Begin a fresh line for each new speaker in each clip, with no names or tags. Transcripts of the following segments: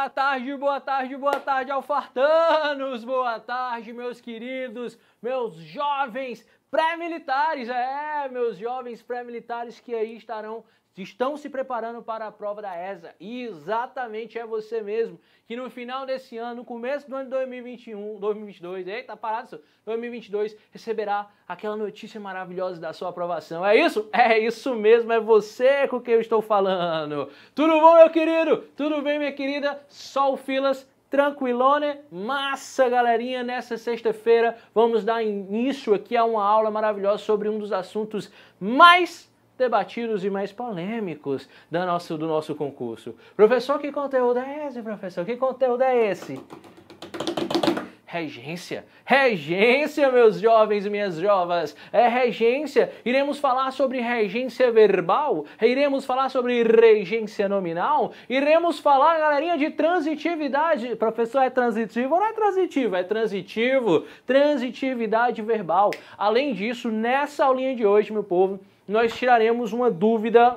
Boa tarde, boa tarde, boa tarde, alfartanos! Boa tarde, meus queridos, meus jovens pré-militares! Meus jovens pré-militares que aí estão se preparando para a prova da ESA. E exatamente é você mesmo, que no final desse ano, no começo do ano 2022, 2022, receberá aquela notícia maravilhosa da sua aprovação. É isso? É isso mesmo, é você com quem eu estou falando. Tudo bom, meu querido? Tudo bem, minha querida? Sol Filas, tranquilone? Massa, galerinha! Nessa sexta-feira vamos dar início aqui a uma aula maravilhosa sobre um dos assuntos mais debatidos e mais polêmicos do nosso concurso. Professor, que conteúdo é esse, professor? Que conteúdo é esse? Regência. Regência, meus jovens e minhas jovas. É regência. Iremos falar sobre regência verbal. Iremos falar sobre regência nominal. Iremos falar, galerinha, de transitividade. Professor, é transitivo ou não é transitivo? É transitivo. Transitividade verbal. Além disso, nessa aulinha de hoje, meu povo, nós tiraremos uma dúvida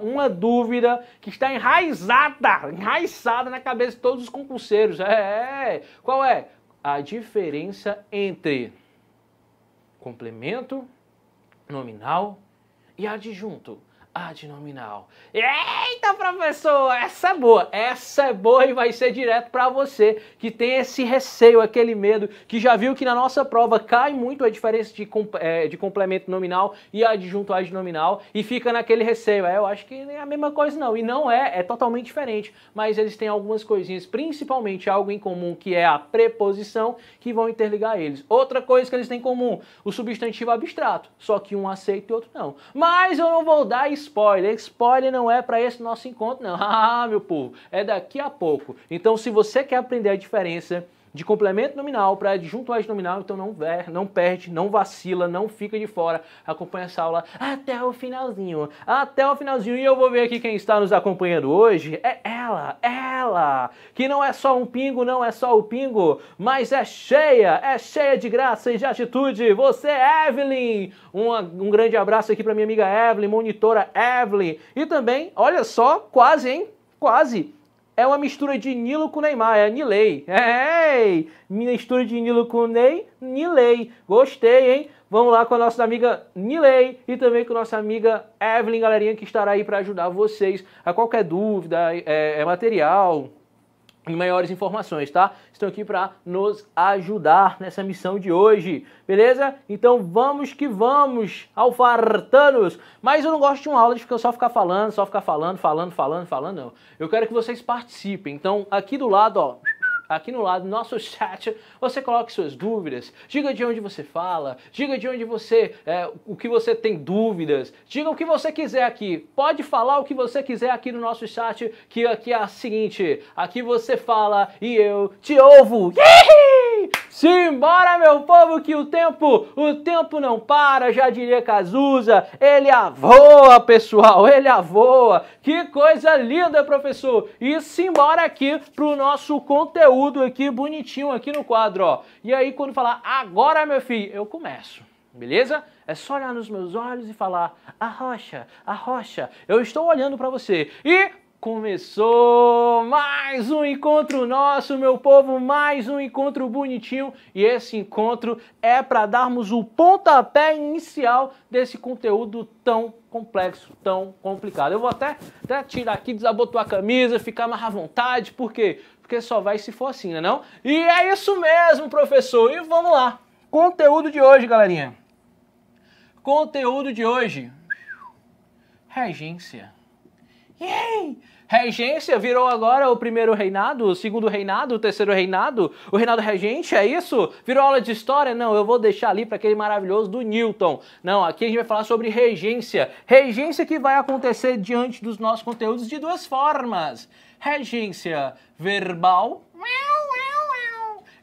que está enraizada na cabeça de todos os concurseiros. Qual é? A diferença entre complemento nominal e adjunto adnominal. Eita, professor, essa é boa e vai ser direto para você que tem esse receio, aquele medo, que já viu que na nossa prova cai muito a diferença de complemento nominal e adjunto adnominal e fica naquele receio. Eu acho que não é a mesma coisa não, e não é totalmente diferente, mas eles têm algumas coisinhas, principalmente algo em comum, que é a preposição, que vão interligar eles. Outra coisa que eles têm em comum, o substantivo abstrato, só que um aceita e outro não. Mas eu não vou dar spoiler. Spoiler não é para esse nosso encontro, não. Meu povo, é daqui a pouco. Então, se você quer aprender a diferença de complemento nominal para adjunto adnominal, então não perde, não vacila, não fica de fora. Acompanha essa aula até o finalzinho. Até o finalzinho. E eu vou ver aqui quem está nos acompanhando hoje. É ela, que não é só um pingo, não é só o pingo, mas é cheia de graça e de atitude. Você, Evelyn. Um grande abraço aqui para minha amiga Evelyn, monitora Evelyn. E também, olha só, quase, hein? Quase. É uma mistura de Nilo com Neymar, é Nilei. Mistura de Nilo com Nilei. Gostei, hein? Vamos lá com a nossa amiga Nilei e também com a nossa amiga Evelyn, galerinha, que estará aí para ajudar vocês a qualquer dúvida, material e maiores informações, tá? Estão aqui para nos ajudar nessa missão de hoje, beleza? Então vamos que vamos, alfartanos! Mas eu não gosto de uma aula de só ficar falando, não. Eu quero que vocês participem. Então aqui do lado, ó, aqui no lado do nosso chat, você coloque suas dúvidas, diga de onde você fala, diga de onde você, o que você tem dúvidas, diga o que você quiser aqui, pode falar o que você quiser aqui no nosso chat, que aqui é a seguinte, aqui você fala e eu te ouvo. Simbora, meu povo, que o tempo não para, já diria Cazuza, ele avoa, pessoal, ele avoa. Que coisa linda, professor. E simbora aqui pro nosso conteúdo aqui, bonitinho aqui no quadro, ó. E aí, quando falar agora, meu filho, eu começo. Beleza? É só olhar nos meus olhos e falar, arrocha, eu estou olhando para você. E começou mais um encontro nosso, meu povo, mais um encontro bonitinho. E esse encontro é para darmos o pontapé inicial desse conteúdo tão complexo, tão complicado. Eu vou até tirar aqui, desabotoar a camisa, ficar mais à vontade, por quê? Porque só vai se for assim, né não? E é isso mesmo, professor. E vamos lá. Conteúdo de hoje, galerinha. Conteúdo de hoje. Regência. Yay! Regência virou agora o primeiro reinado, o segundo reinado, o terceiro reinado, o reinado regente, é isso? Virou aula de história? Não, eu vou deixar ali para aquele maravilhoso do Newton. Não, aqui a gente vai falar sobre regência. Regência que vai acontecer diante dos nossos conteúdos de duas formas. Regência verbal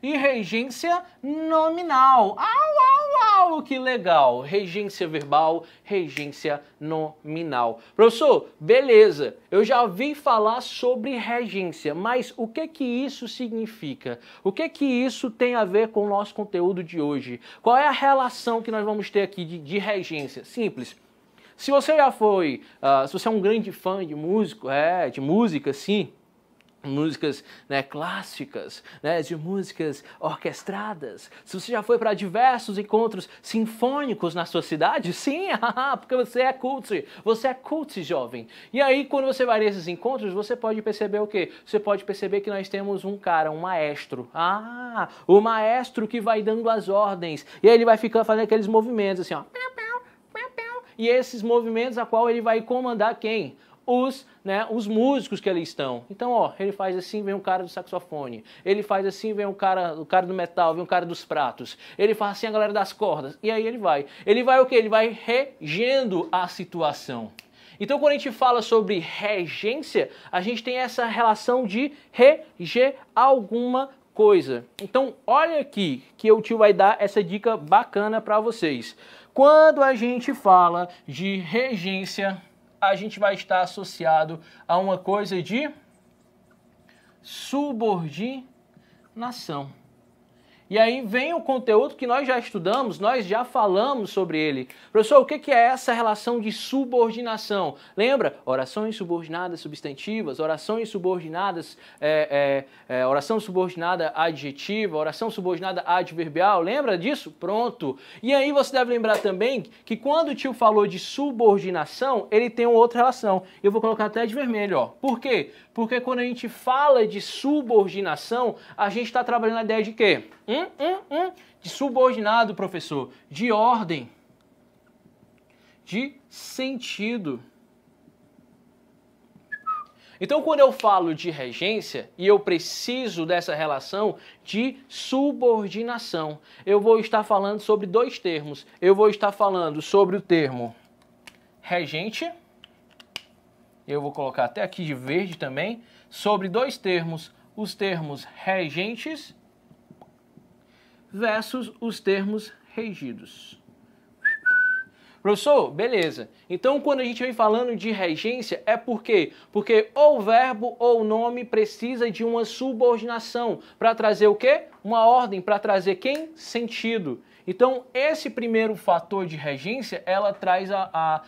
e regência nominal. Que legal! Regência verbal, regência nominal. Professor, beleza, eu já ouvi falar sobre regência, mas o que isso significa? O que isso tem a ver com o nosso conteúdo de hoje? Qual é a relação que nós vamos ter aqui de regência? Simples. Se você já foi, se você é um grande fã de música, sim, músicas, né, clássicas, né, de músicas orquestradas. Se você já foi para diversos encontros sinfônicos na sua cidade, sim, porque você é cult, jovem. E aí, quando você vai nesses encontros, você pode perceber o quê? Você pode perceber que nós temos um cara, um maestro. O maestro que vai dando as ordens. E aí ele vai ficando fazendo aqueles movimentos assim, ó. E esses movimentos a qual ele vai comandar quem? Os músicos que ali estão. Então, ó, ele faz assim, vem um cara do saxofone. Ele faz assim, vem o cara do metal, vem um cara dos pratos. Ele faz assim a galera das cordas. E aí ele vai. Ele vai o quê? Ele vai regendo a situação. Então, quando a gente fala sobre regência, a gente tem essa relação de reger alguma coisa. Então, olha aqui que o tio vai dar essa dica bacana para vocês. Quando a gente fala de regência, a gente vai estar associado a uma coisa de subordinação. E aí vem o conteúdo que nós já estudamos, nós já falamos sobre ele. Professor, o que é essa relação de subordinação? Lembra? Orações subordinadas substantivas, orações subordinadas, oração subordinada adjetiva, oração subordinada adverbial. Lembra disso? Pronto. E aí você deve lembrar também que quando o tio falou de subordinação, ele tem uma outra relação. Eu vou colocar até de vermelho, ó. Por quê? Porque quando a gente fala de subordinação, a gente está trabalhando a ideia de quê? De subordinado, professor, de ordem, de sentido. Então, quando eu falo de regência e eu preciso dessa relação de subordinação, eu vou estar falando sobre dois termos. Eu vou estar falando sobre o termo regente, eu vou colocar até aqui de verde também, sobre dois termos, os termos regentes versus os termos regidos. Professor, beleza. Então, quando a gente vem falando de regência, é por quê? Porque ou o verbo ou o nome precisa de uma subordinação para trazer o quê? Uma ordem, para trazer quem? Sentido. Então, esse primeiro fator de regência, ela traz a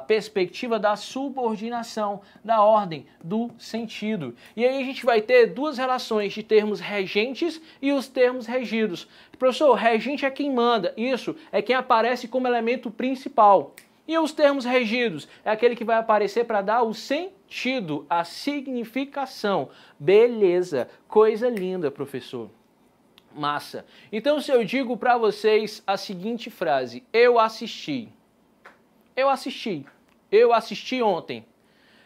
perspectiva da subordinação, da ordem, do sentido. E aí a gente vai ter duas relações de termos regentes e os termos regidos. Professor, regente é quem manda, isso é quem aparece como elemento principal. E os termos regidos é aquele que vai aparecer para dar o sentido, a significação. Beleza, coisa linda, professor. Massa. Então, se eu digo para vocês a seguinte frase, eu assisti ontem.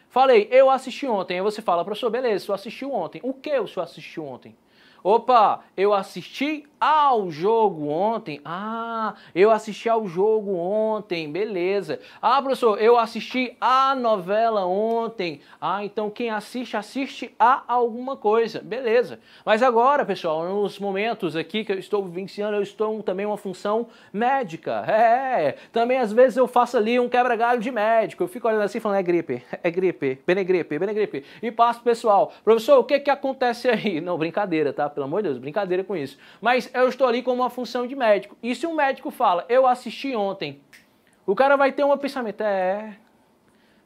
Falei, eu assisti ontem. Aí você fala, professor, beleza, o senhor assistiu ontem. O que o senhor assistiu ontem? Opa, eu assisti ao jogo ontem. Ah, eu assisti ao jogo ontem, beleza. Ah, professor, eu assisti a novela ontem. Ah, então quem assiste, assiste a alguma coisa, beleza. Mas agora, pessoal, nos momentos aqui que eu estou vivenciando, eu estou também uma função médica. Também às vezes eu faço ali um quebra-galho de médico. Eu fico olhando assim falando, é gripe, benegripe. E passo pro pessoal, professor, o que que acontece aí? Não, brincadeira, tá? Pelo amor de Deus, brincadeira com isso. Mas eu estou ali com uma função de médico. E se um médico fala, eu assisti ontem, o cara vai ter um pensamento,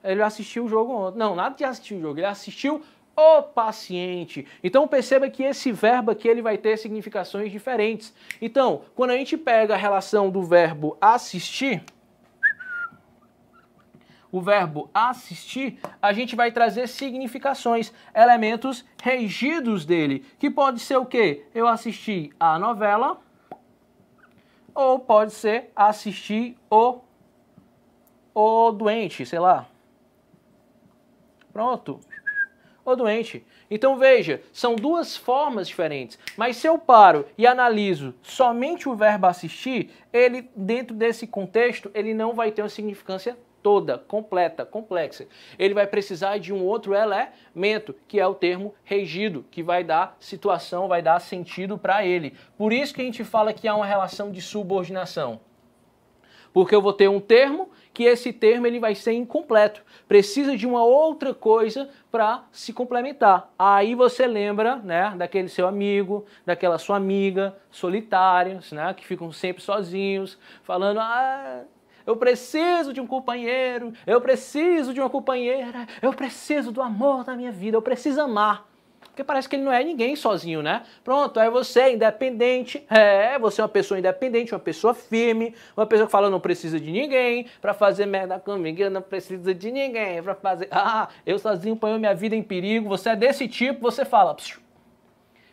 ele assistiu o jogo ontem. Não, nada de assistir o jogo, ele assistiu o paciente. Então perceba que esse verbo aqui ele vai ter significações diferentes. Então, quando a gente pega a relação do verbo assistir, o verbo assistir, a gente vai trazer significações, elementos regidos dele, que pode ser o quê? Eu assisti a novela, ou pode ser assistir o doente, sei lá. Pronto. O doente. Então veja, são duas formas diferentes, mas se eu paro e analiso somente o verbo assistir, ele, dentro desse contexto, ele não vai ter uma significância toda, completa, complexa. Ele vai precisar de um outro elemento, que é o termo regido, que vai dar situação, vai dar sentido para ele. Por isso que a gente fala que há uma relação de subordinação. Porque eu vou ter um termo, que esse termo ele vai ser incompleto. Precisa de uma outra coisa para se complementar. Aí você lembra, né, daquele seu amigo, daquela sua amiga, solitários, né, que ficam sempre sozinhos, falando, eu preciso de um companheiro, eu preciso de uma companheira, eu preciso do amor da minha vida, eu preciso amar. Porque parece que ele não é ninguém sozinho, né? Pronto, aí você é independente, você é uma pessoa independente, uma pessoa firme, uma pessoa que fala não precisa de ninguém pra fazer merda comigo, eu não preciso de ninguém pra fazer... eu sozinho ponho minha vida em perigo, você é desse tipo, você fala...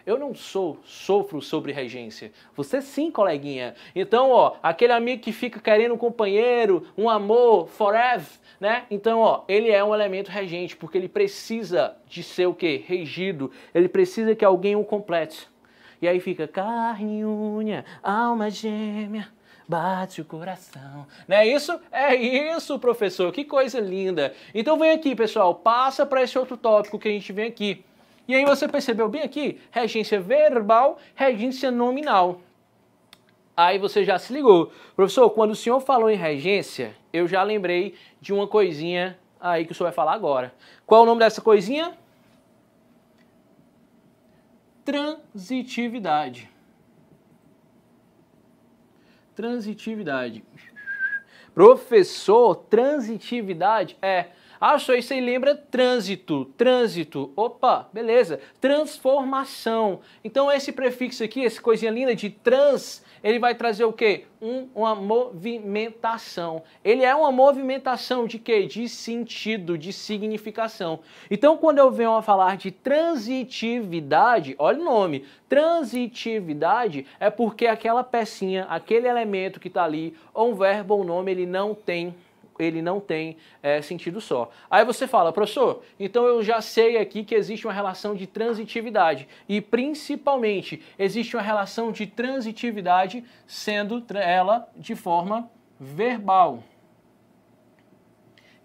Eu não sofro sobre regência. Você sim, coleguinha. Então, ó, aquele amigo que fica querendo um companheiro, um amor, forever, né? Então, ó, ele é um elemento regente, porque ele precisa de ser o quê? Regido. Ele precisa que alguém o complete. E aí fica carne e unha, alma gêmea, bate o coração. Não é isso? É isso, professor. Que coisa linda. Então vem aqui, pessoal, passa para esse outro tópico que a gente vem aqui. E aí você percebeu bem aqui? Regência verbal, regência nominal. Aí você já se ligou. Professor, quando o senhor falou em regência, eu já lembrei de uma coisinha aí que o senhor vai falar agora. Qual é o nome dessa coisinha? Transitividade. Transitividade. Professor, transitividade é... só isso aí lembra trânsito, trânsito, opa, beleza, transformação. Então esse prefixo aqui, essa coisinha linda de trans, ele vai trazer o quê? Uma movimentação. Ele é uma movimentação de quê? De sentido, de significação. Então quando eu venho a falar de transitividade, olha o nome, transitividade é porque aquela pecinha, aquele elemento que está ali, ou um verbo ou um nome, ele não tem sentido só. Aí você fala, professor, então eu já sei aqui que existe uma relação de transitividade e principalmente existe uma relação de transitividade sendo ela de forma verbal.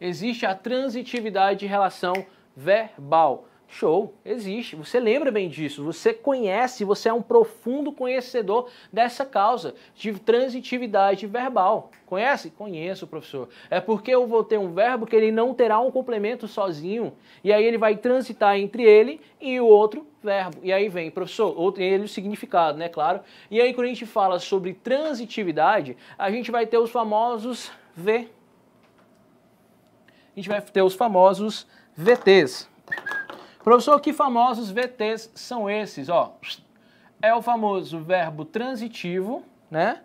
Existe a transitividade de relação verbal. Show, existe, você lembra bem disso, você conhece, você é um profundo conhecedor dessa causa de transitividade verbal. Conhece? Conheço, professor. É porque eu vou ter um verbo que ele não terá um complemento sozinho, e aí ele vai transitar entre ele e o outro verbo. E aí vem, professor, ele o significado, né, claro. E aí quando a gente fala sobre transitividade, a gente vai ter os famosos V. A gente vai ter os famosos VTs. Professor, que famosos VTs são esses? Ó, é o famoso verbo transitivo, né?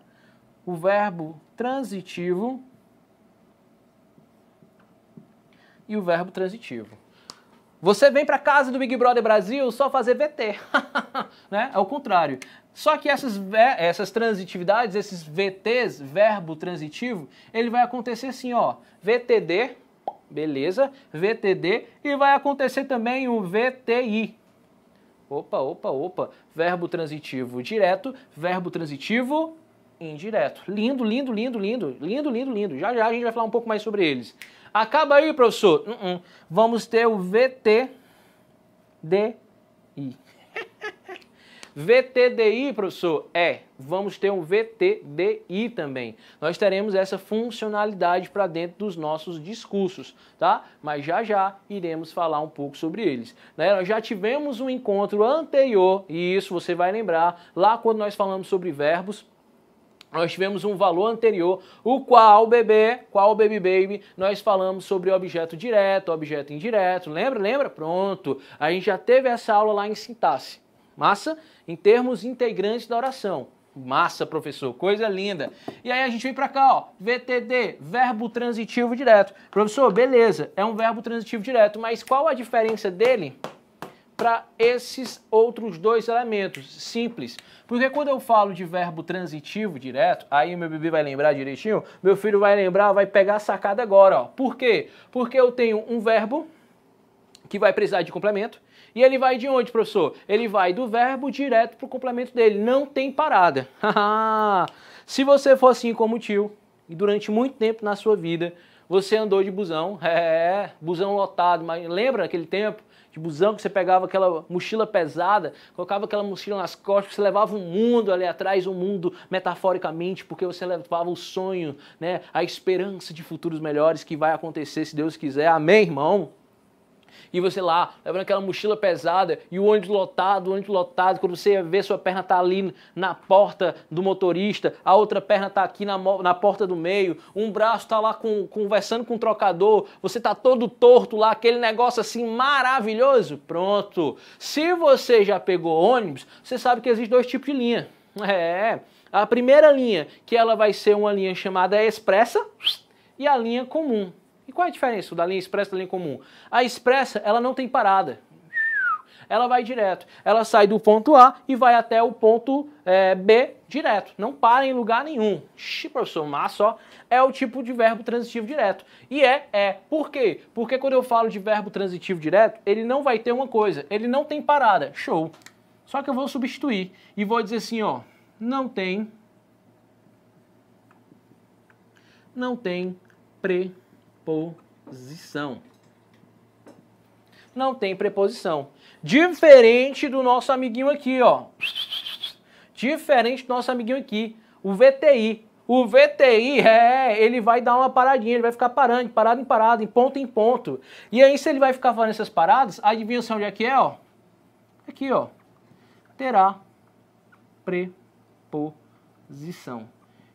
O verbo transitivo e o verbo transitivo. Você vem para casa do Big Brother Brasil só fazer VT, né? É o contrário. Só que essas transitividades, esses VTs, verbo transitivo, ele vai acontecer assim, ó, VTD, beleza, VTD, e vai acontecer também o VTI. Opa, verbo transitivo direto, verbo transitivo indireto. Lindo, lindo, lindo, lindo, lindo, lindo, lindo. Já já a gente vai falar um pouco mais sobre eles. Acaba aí, professor. Vamos ter o VTDI. VTDI, professor, vamos ter um VTDI também. Nós teremos essa funcionalidade para dentro dos nossos discursos, tá? Mas já já iremos falar um pouco sobre eles. Né? Nós já tivemos um encontro anterior, e isso você vai lembrar, lá quando nós falamos sobre verbos, nós tivemos um valor anterior, o qual baby, nós falamos sobre objeto direto, objeto indireto, lembra? Pronto, a gente já teve essa aula lá em sintaxe. Massa? Em termos integrantes da oração. Massa, professor, coisa linda. E aí a gente vem pra cá, ó, VTD, verbo transitivo direto. Professor, beleza, é um verbo transitivo direto, mas qual a diferença dele para esses outros dois elementos? Simples. Porque quando eu falo de verbo transitivo direto, aí meu bebê vai lembrar direitinho, meu filho vai lembrar, vai pegar a sacada agora, ó. Por quê? Porque eu tenho um verbo que vai precisar de complemento, e ele vai de onde, professor? Ele vai do verbo direto para o complemento dele, não tem parada. Se você for assim como o tio, e durante muito tempo na sua vida, você andou de busão, busão lotado, mas lembra aquele tempo de busão que você pegava aquela mochila pesada, colocava aquela mochila nas costas, você levava um mundo ali atrás, um mundo metaforicamente, porque você levava o sonho, né, a esperança de futuros melhores que vai acontecer se Deus quiser, amém, irmão? e você lá, levando aquela mochila pesada, e o ônibus lotado, quando você vê sua perna tá ali na porta do motorista, a outra perna tá aqui na porta do meio, um braço tá lá conversando com o trocador, você tá todo torto lá, aquele negócio assim maravilhoso, pronto. Se você já pegou ônibus, você sabe que existem dois tipos de linha. A primeira linha, que ela vai ser uma linha chamada expressa, e a linha comum. E qual é a diferença da linha expressa e da linha comum? A expressa, ela não tem parada. Ela vai direto. Ela sai do ponto A e vai até o ponto B direto. Não para em lugar nenhum. Professor, mas só é o tipo de verbo transitivo direto. E Por quê? Porque quando eu falo de verbo transitivo direto, ele não vai ter uma coisa. Ele não tem parada. Show. Só que eu vou substituir. E vou dizer assim, ó. Não tem preposição. Não tem preposição. Diferente do nosso amiguinho aqui, ó. Diferente do nosso amiguinho aqui, o VTI. O VTI, ele vai dar uma paradinha, ele vai ficar parando, de parada em parada, em ponto. E aí, se ele vai ficar fazendo essas paradas, adivinha onde é que é, ó? Aqui, ó. Terá preposição.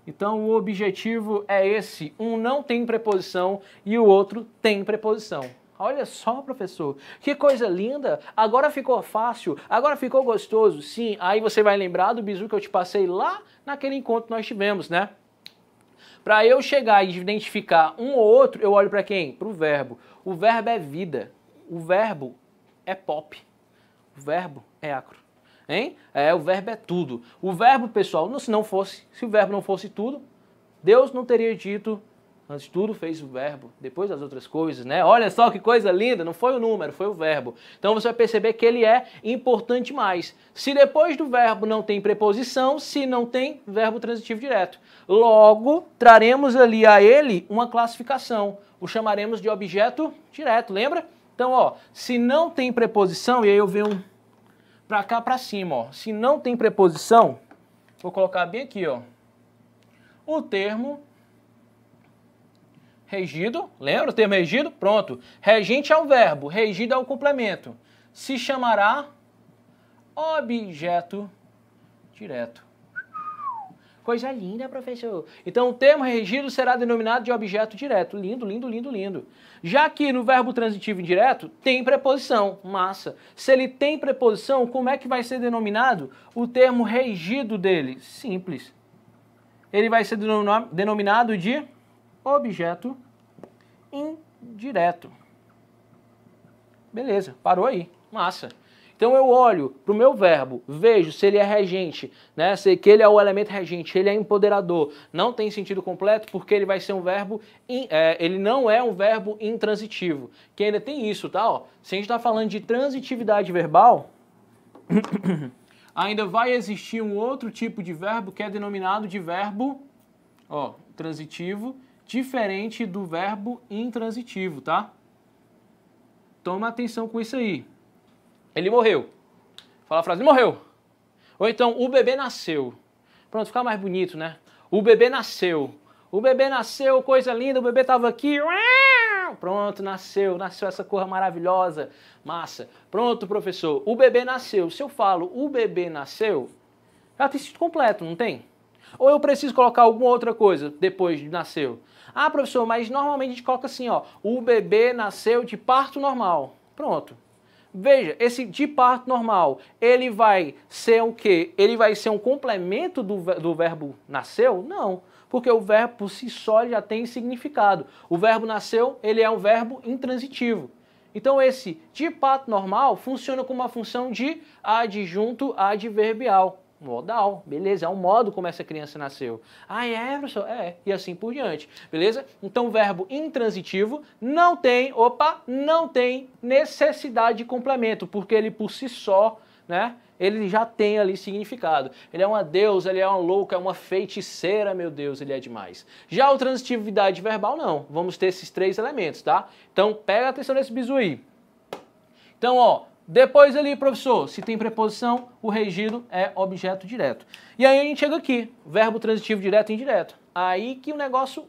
Então, o objetivo é esse. Um não tem preposição e o outro tem preposição. Olha só, professor, que coisa linda. Agora ficou fácil, agora ficou gostoso. Sim, aí você vai lembrar do bizu que eu te passei lá naquele encontro que nós tivemos, né? Para eu chegar e identificar um ou outro, eu olho para quem? Para o verbo. O verbo é vida. O verbo é pop. O verbo é acro. Hein? O verbo é tudo. O verbo, pessoal, se o verbo não fosse tudo, Deus não teria dito, antes de tudo fez o verbo, depois as outras coisas, né? Olha só que coisa linda, não foi o número, foi o verbo. Então você vai perceber que ele é importante mais. Se depois do verbo não tem preposição, se não tem verbo transitivo direto. Logo, traremos ali a ele uma classificação. O chamaremos de objeto direto, lembra? Então, ó, se não tem preposição, e aí eu venho pra cá, pra cima, ó. Se não tem preposição, vou colocar bem aqui, ó. O termo regido, lembra o termo regido? Pronto. Regente é um verbo, regido é um complemento. Se chamará objeto direto. Coisa linda, professor. Então, o termo regido será denominado de objeto direto. Lindo, lindo, lindo, lindo. Já que no verbo transitivo indireto tem preposição. Massa. Se ele tem preposição, como é que vai ser denominado o termo regido dele? Simples. Ele vai ser denominado de objeto indireto. Beleza, parou aí. Massa. Então eu olho para o meu verbo, vejo se ele é regente, né? Se que ele é o elemento regente, ele é empoderador. Não tem sentido completo porque ele vai ser um verbo, ele não é um verbo intransitivo. Que ainda tem isso, tá? Ó, se a gente está falando de transitividade verbal, ainda vai existir um outro tipo de verbo que é denominado de verbo, ó, transitivo, diferente do verbo intransitivo, tá? Toma atenção com isso aí. Ele morreu. Fala a frase, ele morreu. Ou então, o bebê nasceu. Pronto, fica mais bonito, né? O bebê nasceu. O bebê nasceu, coisa linda, o bebê estava aqui. Pronto, nasceu essa cor maravilhosa. Massa. Pronto, professor, o bebê nasceu. Se eu falo, o bebê nasceu, já tem sido completo, não tem? Ou eu preciso colocar alguma outra coisa depois de nasceu? Ah, professor, mas normalmente a gente coloca assim, ó. O bebê nasceu de parto normal. Pronto. Veja, esse de parto normal, ele vai ser o quê? Ele vai ser um complemento do verbo nasceu? Não, porque o verbo por si só já tem significado. O verbo nasceu, ele é um verbo intransitivo. Então esse de parto normal funciona como uma função de adjunto adverbial. Modal, beleza, é um modo como essa criança nasceu. Ah, é, professor? É, e assim por diante, beleza? Então o verbo intransitivo não tem necessidade de complemento, porque ele por si só, né, ele já tem ali significado. Ele é uma deusa, ele é uma louca, é uma feiticeira, meu Deus, ele é demais. Já o transitividade verbal não, vamos ter esses três elementos, tá? Então pega atenção nesse bizu aí. Então, ó, depois ali, professor, se tem preposição, o regido é objeto direto. E aí a gente chega aqui, verbo transitivo direto e indireto. Aí que o negócio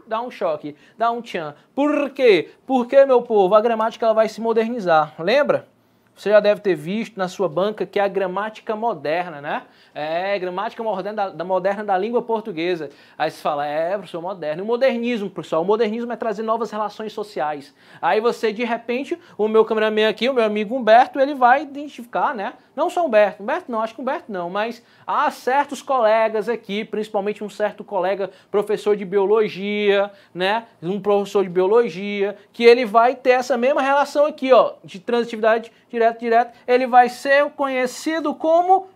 dá um choque, dá um tchan. Por quê? Porque, meu povo, a gramática ela vai se modernizar. Lembra? Você já deve ter visto na sua banca que é a gramática moderna, né? É, gramática moderna da língua portuguesa. Aí você fala, professor, moderno. E o modernismo, pessoal, o modernismo é trazer novas relações sociais. Aí você, de repente, o meu cameraman aqui, o meu amigo Humberto, ele vai identificar, né? Não só Humberto não, acho que Humberto não, mas há certos colegas aqui, principalmente um certo colega professor de biologia, né? Um professor de biologia, que ele vai ter essa mesma relação aqui, ó, de transitividade direto, ele vai ser conhecido como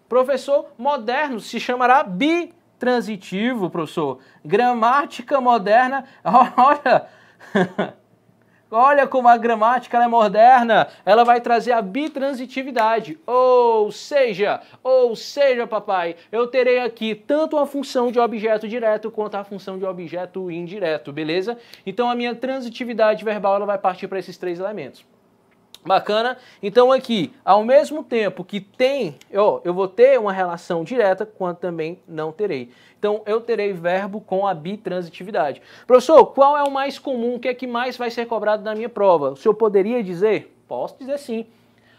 professor moderno, se chamará bitransitivo, professor. Gramática moderna, olha, olha como a gramática ela é moderna, ela vai trazer a bitransitividade, ou seja, papai, eu terei aqui tanto a função de objeto direto quanto a função de objeto indireto, beleza? Então a minha transitividade verbal ela vai partir para esses três elementos. Bacana? Então aqui, ao mesmo tempo que tem, eu vou ter uma relação direta, quanto também não terei. Então eu terei verbo com a bitransitividade. Professor, qual é o mais comum? O que é que mais vai ser cobrado na minha prova? O senhor poderia dizer? Posso dizer sim.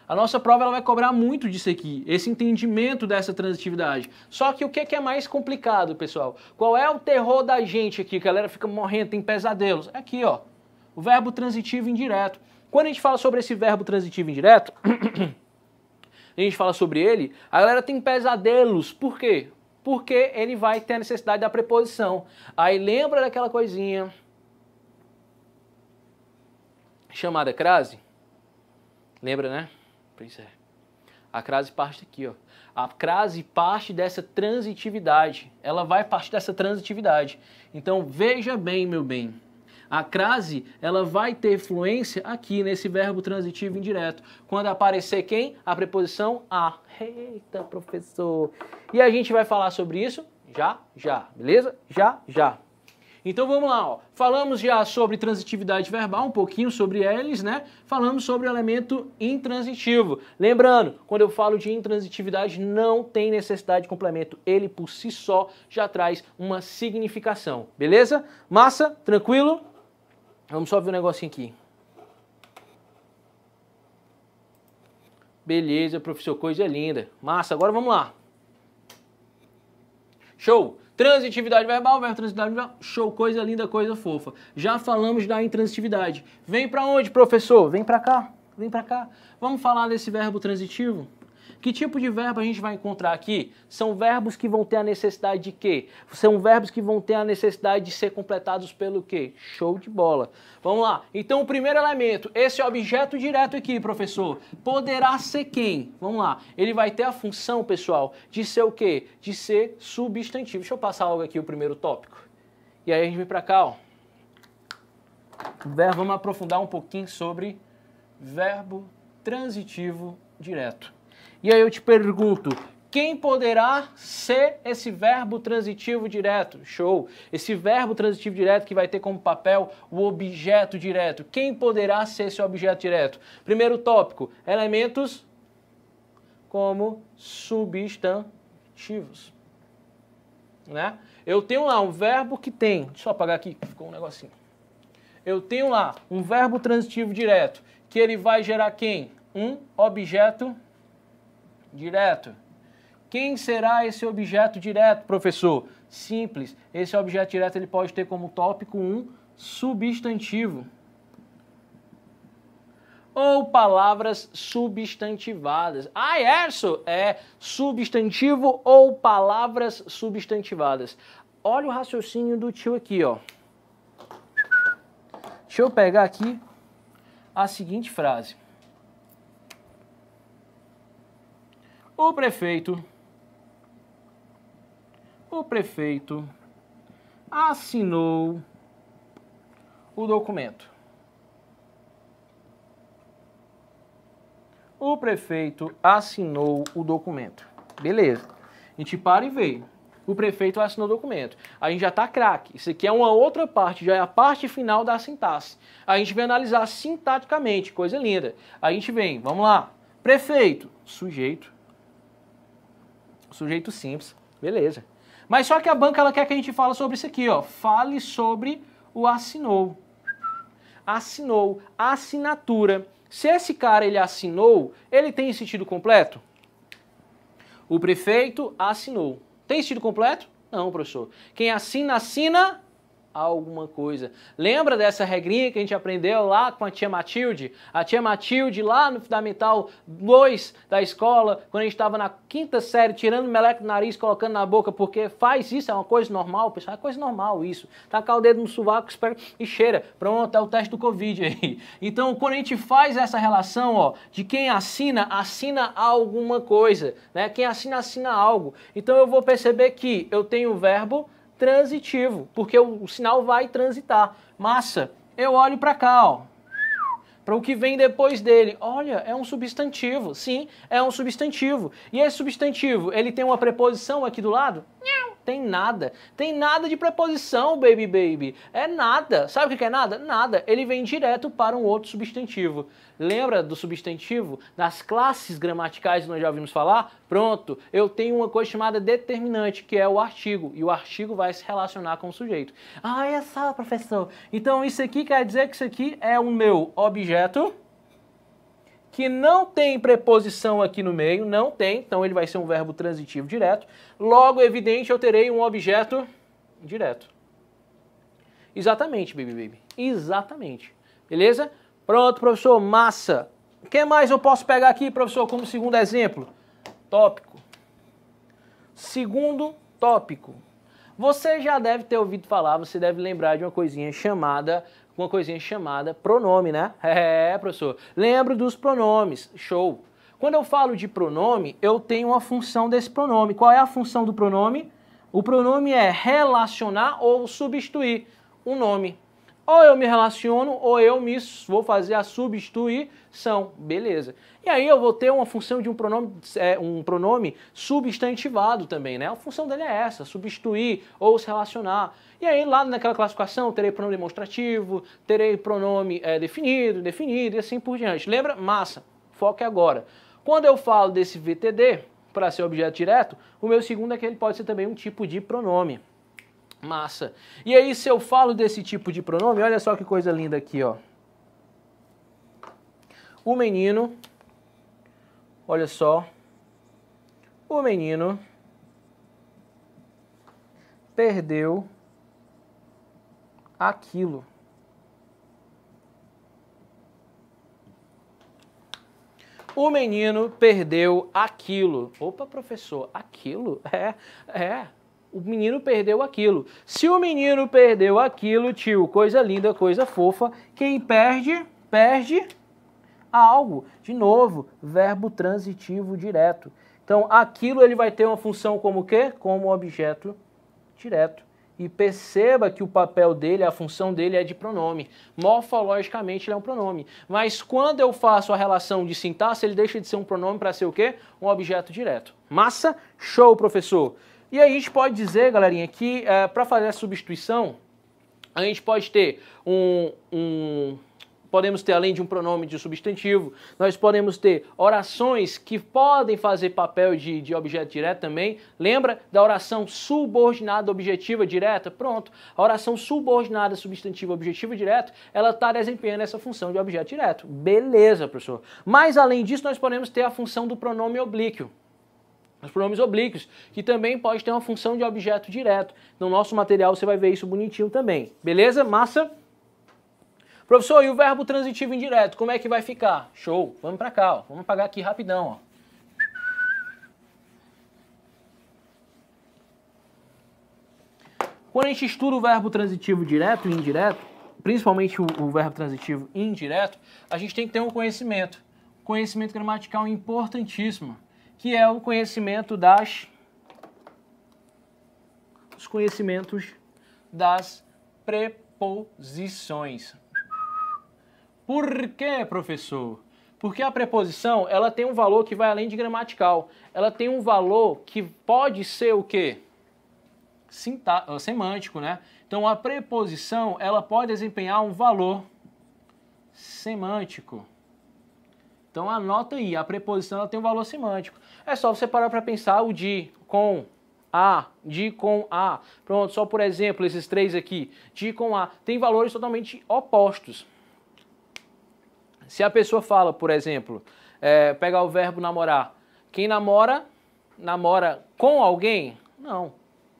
A nossa prova ela vai cobrar muito disso aqui, esse entendimento dessa transitividade. Só que o que é mais complicado, pessoal? Qual é o terror da gente aqui? Que a galera fica morrendo, tem pesadelos. É aqui, ó, o verbo transitivo indireto. Quando a gente fala sobre esse verbo transitivo indireto, a gente fala sobre ele, a galera tem pesadelos. Por quê? Porque ele vai ter a necessidade da preposição. Aí lembra daquela coisinha chamada crase? Lembra, né? Pois é. A crase parte daqui, ó. A crase parte dessa transitividade. Ela vai partir dessa transitividade. Então veja bem, meu bem. A crase, ela vai ter fluência aqui nesse verbo transitivo indireto. Quando aparecer quem? A preposição a. Eita, professor! E a gente vai falar sobre isso já, beleza? Já. Então vamos lá, ó. Falamos já sobre transitividade verbal, um pouquinho sobre eles, né? Falamos sobre o elemento intransitivo. Lembrando, quando eu falo de intransitividade, não tem necessidade de complemento. Ele por si só já traz uma significação, beleza? Massa? Tranquilo? Vamos só ver um negocinho aqui. Beleza, professor, coisa linda. Massa, agora vamos lá. Show! Transitividade verbal, verbo transitividade verbal. Show, coisa linda, coisa fofa. Já falamos da intransitividade. Vem pra onde, professor? Vem pra cá, vem pra cá. Vamos falar desse verbo transitivo? Que tipo de verbo a gente vai encontrar aqui? São verbos que vão ter a necessidade de quê? São verbos que vão ter a necessidade de ser completados pelo quê? Show de bola. Vamos lá. Então, o primeiro elemento, esse objeto direto aqui, professor, poderá ser quem? Vamos lá. Ele vai ter a função, pessoal, de ser o quê? De ser substantivo. Deixa eu passar logo aqui o primeiro tópico. E aí a gente vem pra cá, ó. Vamos aprofundar um pouquinho sobre verbo transitivo direto. E aí eu te pergunto, quem poderá ser esse verbo transitivo direto? Show! Esse verbo transitivo direto que vai ter como papel o objeto direto. Quem poderá ser esse objeto direto? Primeiro tópico, elementos como substantivos. Né? Eu tenho lá um verbo que tem... Deixa eu apagar aqui, ficou um negocinho. Eu tenho lá um verbo transitivo direto, que ele vai gerar quem? Um objeto direto. Quem será esse objeto direto, professor? Simples. Esse objeto direto ele pode ter como tópico um substantivo. Ou palavras substantivadas. Ah, Erso, é substantivo ou palavras substantivadas. Olha o raciocínio do tio aqui, ó. Deixa eu pegar aqui a seguinte frase. O prefeito assinou o documento. O prefeito assinou o documento. Beleza. A gente para e vê. O prefeito assinou o documento. A gente já tá craque. Isso aqui é uma outra parte, já é a parte final da sintaxe. A gente vai analisar sintaticamente, coisa linda. A gente vem, vamos lá. Prefeito, sujeito simples, beleza. Mas só que a banca ela quer que a gente fale sobre isso aqui, ó. Fale sobre o assinou. Assinou, assinatura. Se esse cara ele assinou, ele tem sentido completo? O prefeito assinou. Tem sentido completo? Não, professor. Quem assina, assina alguma coisa. Lembra dessa regrinha que a gente aprendeu lá com a tia Matilde? A tia Matilde lá no Fundamental 2 da escola, quando a gente estava na 5ª série, tirando o meleco do nariz, colocando na boca, porque faz isso, é uma coisa normal, pessoal, é coisa normal isso. Tacar o dedo no sovaco, espera e cheira. Pronto, é o teste do Covid aí. Então, quando a gente faz essa relação, ó, de quem assina, assina alguma coisa, né? Quem assina, assina algo. Então, eu vou perceber que eu tenho o verbo transitivo, porque o sinal vai transitar. Massa, eu olho para cá, ó, para o que vem depois dele. Olha, é um substantivo. Sim, é um substantivo. E esse substantivo, ele tem uma preposição aqui do lado? Não, tem nada. Tem nada de preposição, baby. É nada. Sabe o que é nada? Nada. Ele vem direto para um outro substantivo. Lembra do substantivo? Das classes gramaticais que nós já ouvimos falar? Pronto, eu tenho uma coisa chamada determinante, que é o artigo. E o artigo vai se relacionar com o sujeito. Ah, é só, professor. Então isso aqui quer dizer que isso aqui é o meu objeto, que não tem preposição aqui no meio, não tem, então ele vai ser um verbo transitivo direto. Logo, evidente, eu terei um objeto direto. Exatamente, baby. Exatamente. Beleza? Pronto, professor, massa. O que mais eu posso pegar aqui, professor, como segundo exemplo? Tópico. Segundo tópico. Você já deve ter ouvido falar, você deve lembrar de uma coisinha chamada pronome, né? É, professor. Lembro dos pronomes. Show. Quando eu falo de pronome, eu tenho uma função desse pronome. Qual é a função do pronome? O pronome é relacionar ou substituir um nome. Ou eu me relaciono, ou eu vou fazer a substituição. Beleza. E aí eu vou ter uma função de um pronome substantivado também, né? A função dele é essa, substituir ou se relacionar. E aí lá naquela classificação terei pronome demonstrativo, terei pronome definido e assim por diante. Lembra? Massa. Foco é agora. Quando eu falo desse VTD, para ser objeto direto, o meu segundo é que ele pode ser também um tipo de pronome. Massa. E aí, se eu falo desse tipo de pronome, olha só que coisa linda aqui, ó. O menino, olha só, o menino perdeu aquilo. O menino perdeu aquilo. Opa, professor, aquilo? O menino perdeu aquilo. Se o menino perdeu aquilo, tio, coisa linda, coisa fofa, quem perde, perde algo. De novo, verbo transitivo direto. Então, aquilo ele vai ter uma função como o quê? Como objeto direto. E perceba que o papel dele, a função dele é de pronome. Morfologicamente ele é um pronome. Mas quando eu faço a relação de sintaxe, ele deixa de ser um pronome para ser o quê? Um objeto direto. Massa? Show, professor! E aí a gente pode dizer, galerinha, que para fazer a substituição, a gente pode ter podemos ter, além de um pronome de substantivo, nós podemos ter orações que podem fazer papel de objeto direto também. Lembra da oração subordinada objetiva direta? Pronto. A oração subordinada substantiva objetiva direto, ela está desempenhando essa função de objeto direto. Beleza, professor. Mas, além disso, nós podemos ter a função do pronome oblíquo. Os pronomes oblíquos, que também pode ter uma função de objeto direto. No nosso material você vai ver isso bonitinho também. Beleza? Massa? Professor, e o verbo transitivo indireto, como é que vai ficar? Show! Vamos para cá, ó. Vamos apagar aqui rapidão, ó. Quando a gente estuda o verbo transitivo direto e indireto, principalmente o verbo transitivo indireto, a gente tem que ter um conhecimento gramatical importantíssimo, que é o conhecimento os conhecimentos das preposições. Por quê, professor? Porque a preposição, ela tem um valor que vai além de gramatical. Ela tem um valor que pode ser o quê? Semântico, né? Então, a preposição, ela pode desempenhar um valor semântico. Então, anota aí, a preposição ela tem um valor semântico. É só você parar para pensar o de, com, A, de com A. Pronto, só por exemplo, esses três aqui, de com A, tem valores totalmente opostos. Se a pessoa fala, por exemplo, pegar o verbo namorar, quem namora, namora com alguém? Não.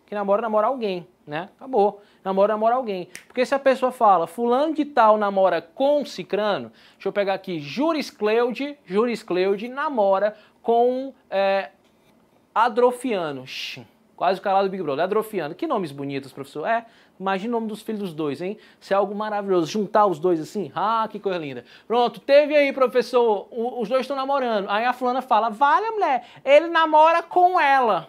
Quem namora, namora alguém, né? Acabou. Namora, namora alguém. Porque se a pessoa fala, fulano de tal namora com cicrano, deixa eu pegar aqui, Juriscleude namora com Adrofiano. Quase o calado do Big Brother. Adrofiano. Que nomes bonitos, professor. Imagina o nome dos filhos dos dois, hein? Isso é algo maravilhoso. Juntar os dois assim, que coisa linda. Pronto, teve aí, professor, os dois estão namorando. Aí a fulana fala, vale, mulher, ele namora com ela.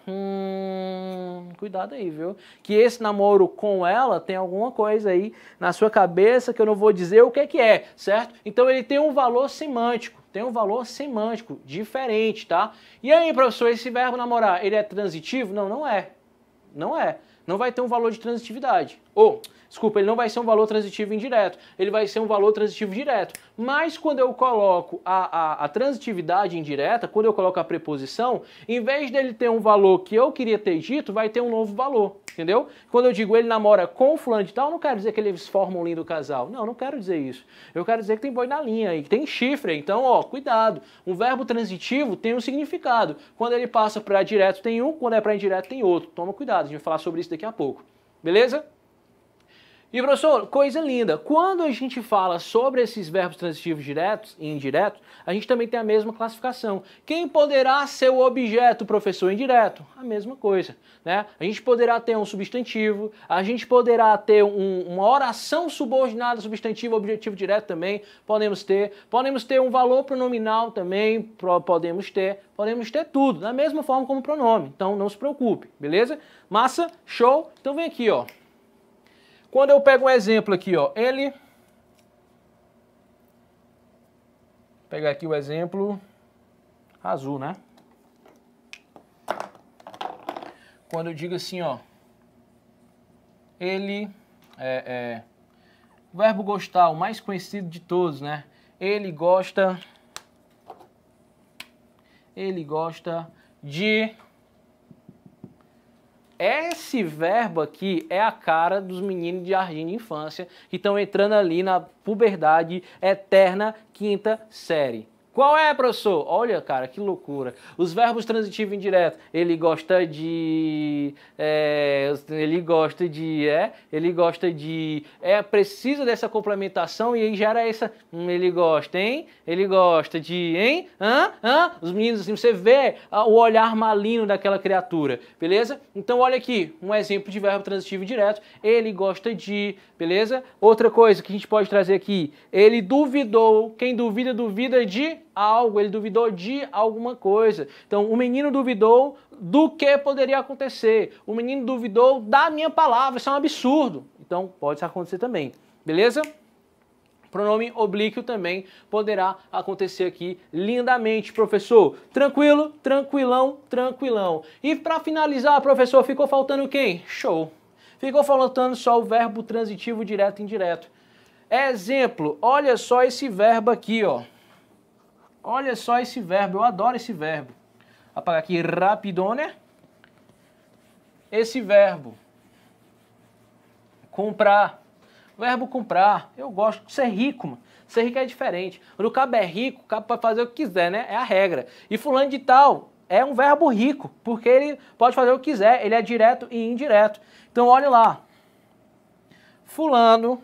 Cuidado aí, viu? Que esse namoro com ela tem alguma coisa aí na sua cabeça que eu não vou dizer o que é, certo? Então ele tem um valor semântico. Tem um valor semântico diferente, tá? E aí, professor, esse verbo namorar, ele é transitivo? Não, não é. Não é. Não vai ter um valor de transitividade. Desculpa, ele não vai ser um valor transitivo indireto. Ele vai ser um valor transitivo direto. Mas quando eu coloco a transitividade indireta, quando eu coloco a preposição, em vez dele ter um valor que eu queria ter dito, vai ter um novo valor. Entendeu? Quando eu digo ele namora com fulano de tal, não quero dizer que eles formam um lindo casal. Não, não quero dizer isso. Eu quero dizer que tem boi na linha e que tem chifre. Então, cuidado. Um verbo transitivo tem um significado. Quando ele passa para direto tem um, quando é para indireto tem outro. Toma cuidado, a gente vai falar sobre isso daqui a pouco. Beleza? E, professor, coisa linda, quando a gente fala sobre esses verbos transitivos diretos e indiretos, a gente também tem a mesma classificação. Quem poderá ser o objeto, professor, indireto? A mesma coisa, né? A gente poderá ter um substantivo, a gente poderá ter uma oração subordinada, substantivo, objetivo direto também, podemos ter um valor pronominal também, podemos ter tudo, da mesma forma como pronome, então não se preocupe, beleza? Massa? Show? Então vem aqui, ó. Quando eu pego um exemplo aqui, ó, ele... Vou pegar aqui o exemplo azul, né? Quando eu digo assim, ó, ele o verbo gostar, o mais conhecido de todos, né? Ele gosta de... Esse verbo aqui é a cara dos meninos de jardim de infância que estão entrando ali na puberdade eterna, quinta série. Qual é, professor? Olha, cara, que loucura. Os verbos transitivos indiretos. Ele gosta de... precisa dessa complementação e aí gera essa... ele gosta, hein? Ele gosta de... hein? Os meninos, assim, você vê o olhar maligno daquela criatura, beleza? Então, olha aqui, um exemplo de verbo transitivo indireto. Ele gosta de... beleza? Outra coisa que a gente pode trazer aqui. Ele duvidou. Quem duvida, duvida de... algo, ele duvidou de alguma coisa. Então, o menino duvidou do que poderia acontecer. O menino duvidou da minha palavra, isso é um absurdo. Então, pode acontecer também, beleza? Pronome oblíquo também poderá acontecer aqui lindamente, professor. Tranquilo, tranquilão, tranquilão. E para finalizar, professor, ficou faltando quem? Show. Ficou faltando só o verbo transitivo direto e indireto. Exemplo, olha só esse verbo aqui, ó. Olha só esse verbo, eu adoro esse verbo. Vou apagar aqui rapidone. Esse verbo, comprar. Verbo comprar, eu gosto de ser rico, mano. Ser rico é diferente. Quando o cabo é rico, o cabo pode fazer o que quiser, né? É a regra. E fulano de tal é um verbo rico, porque ele pode fazer o que quiser, ele é direto e indireto. Então, olha lá. Fulano,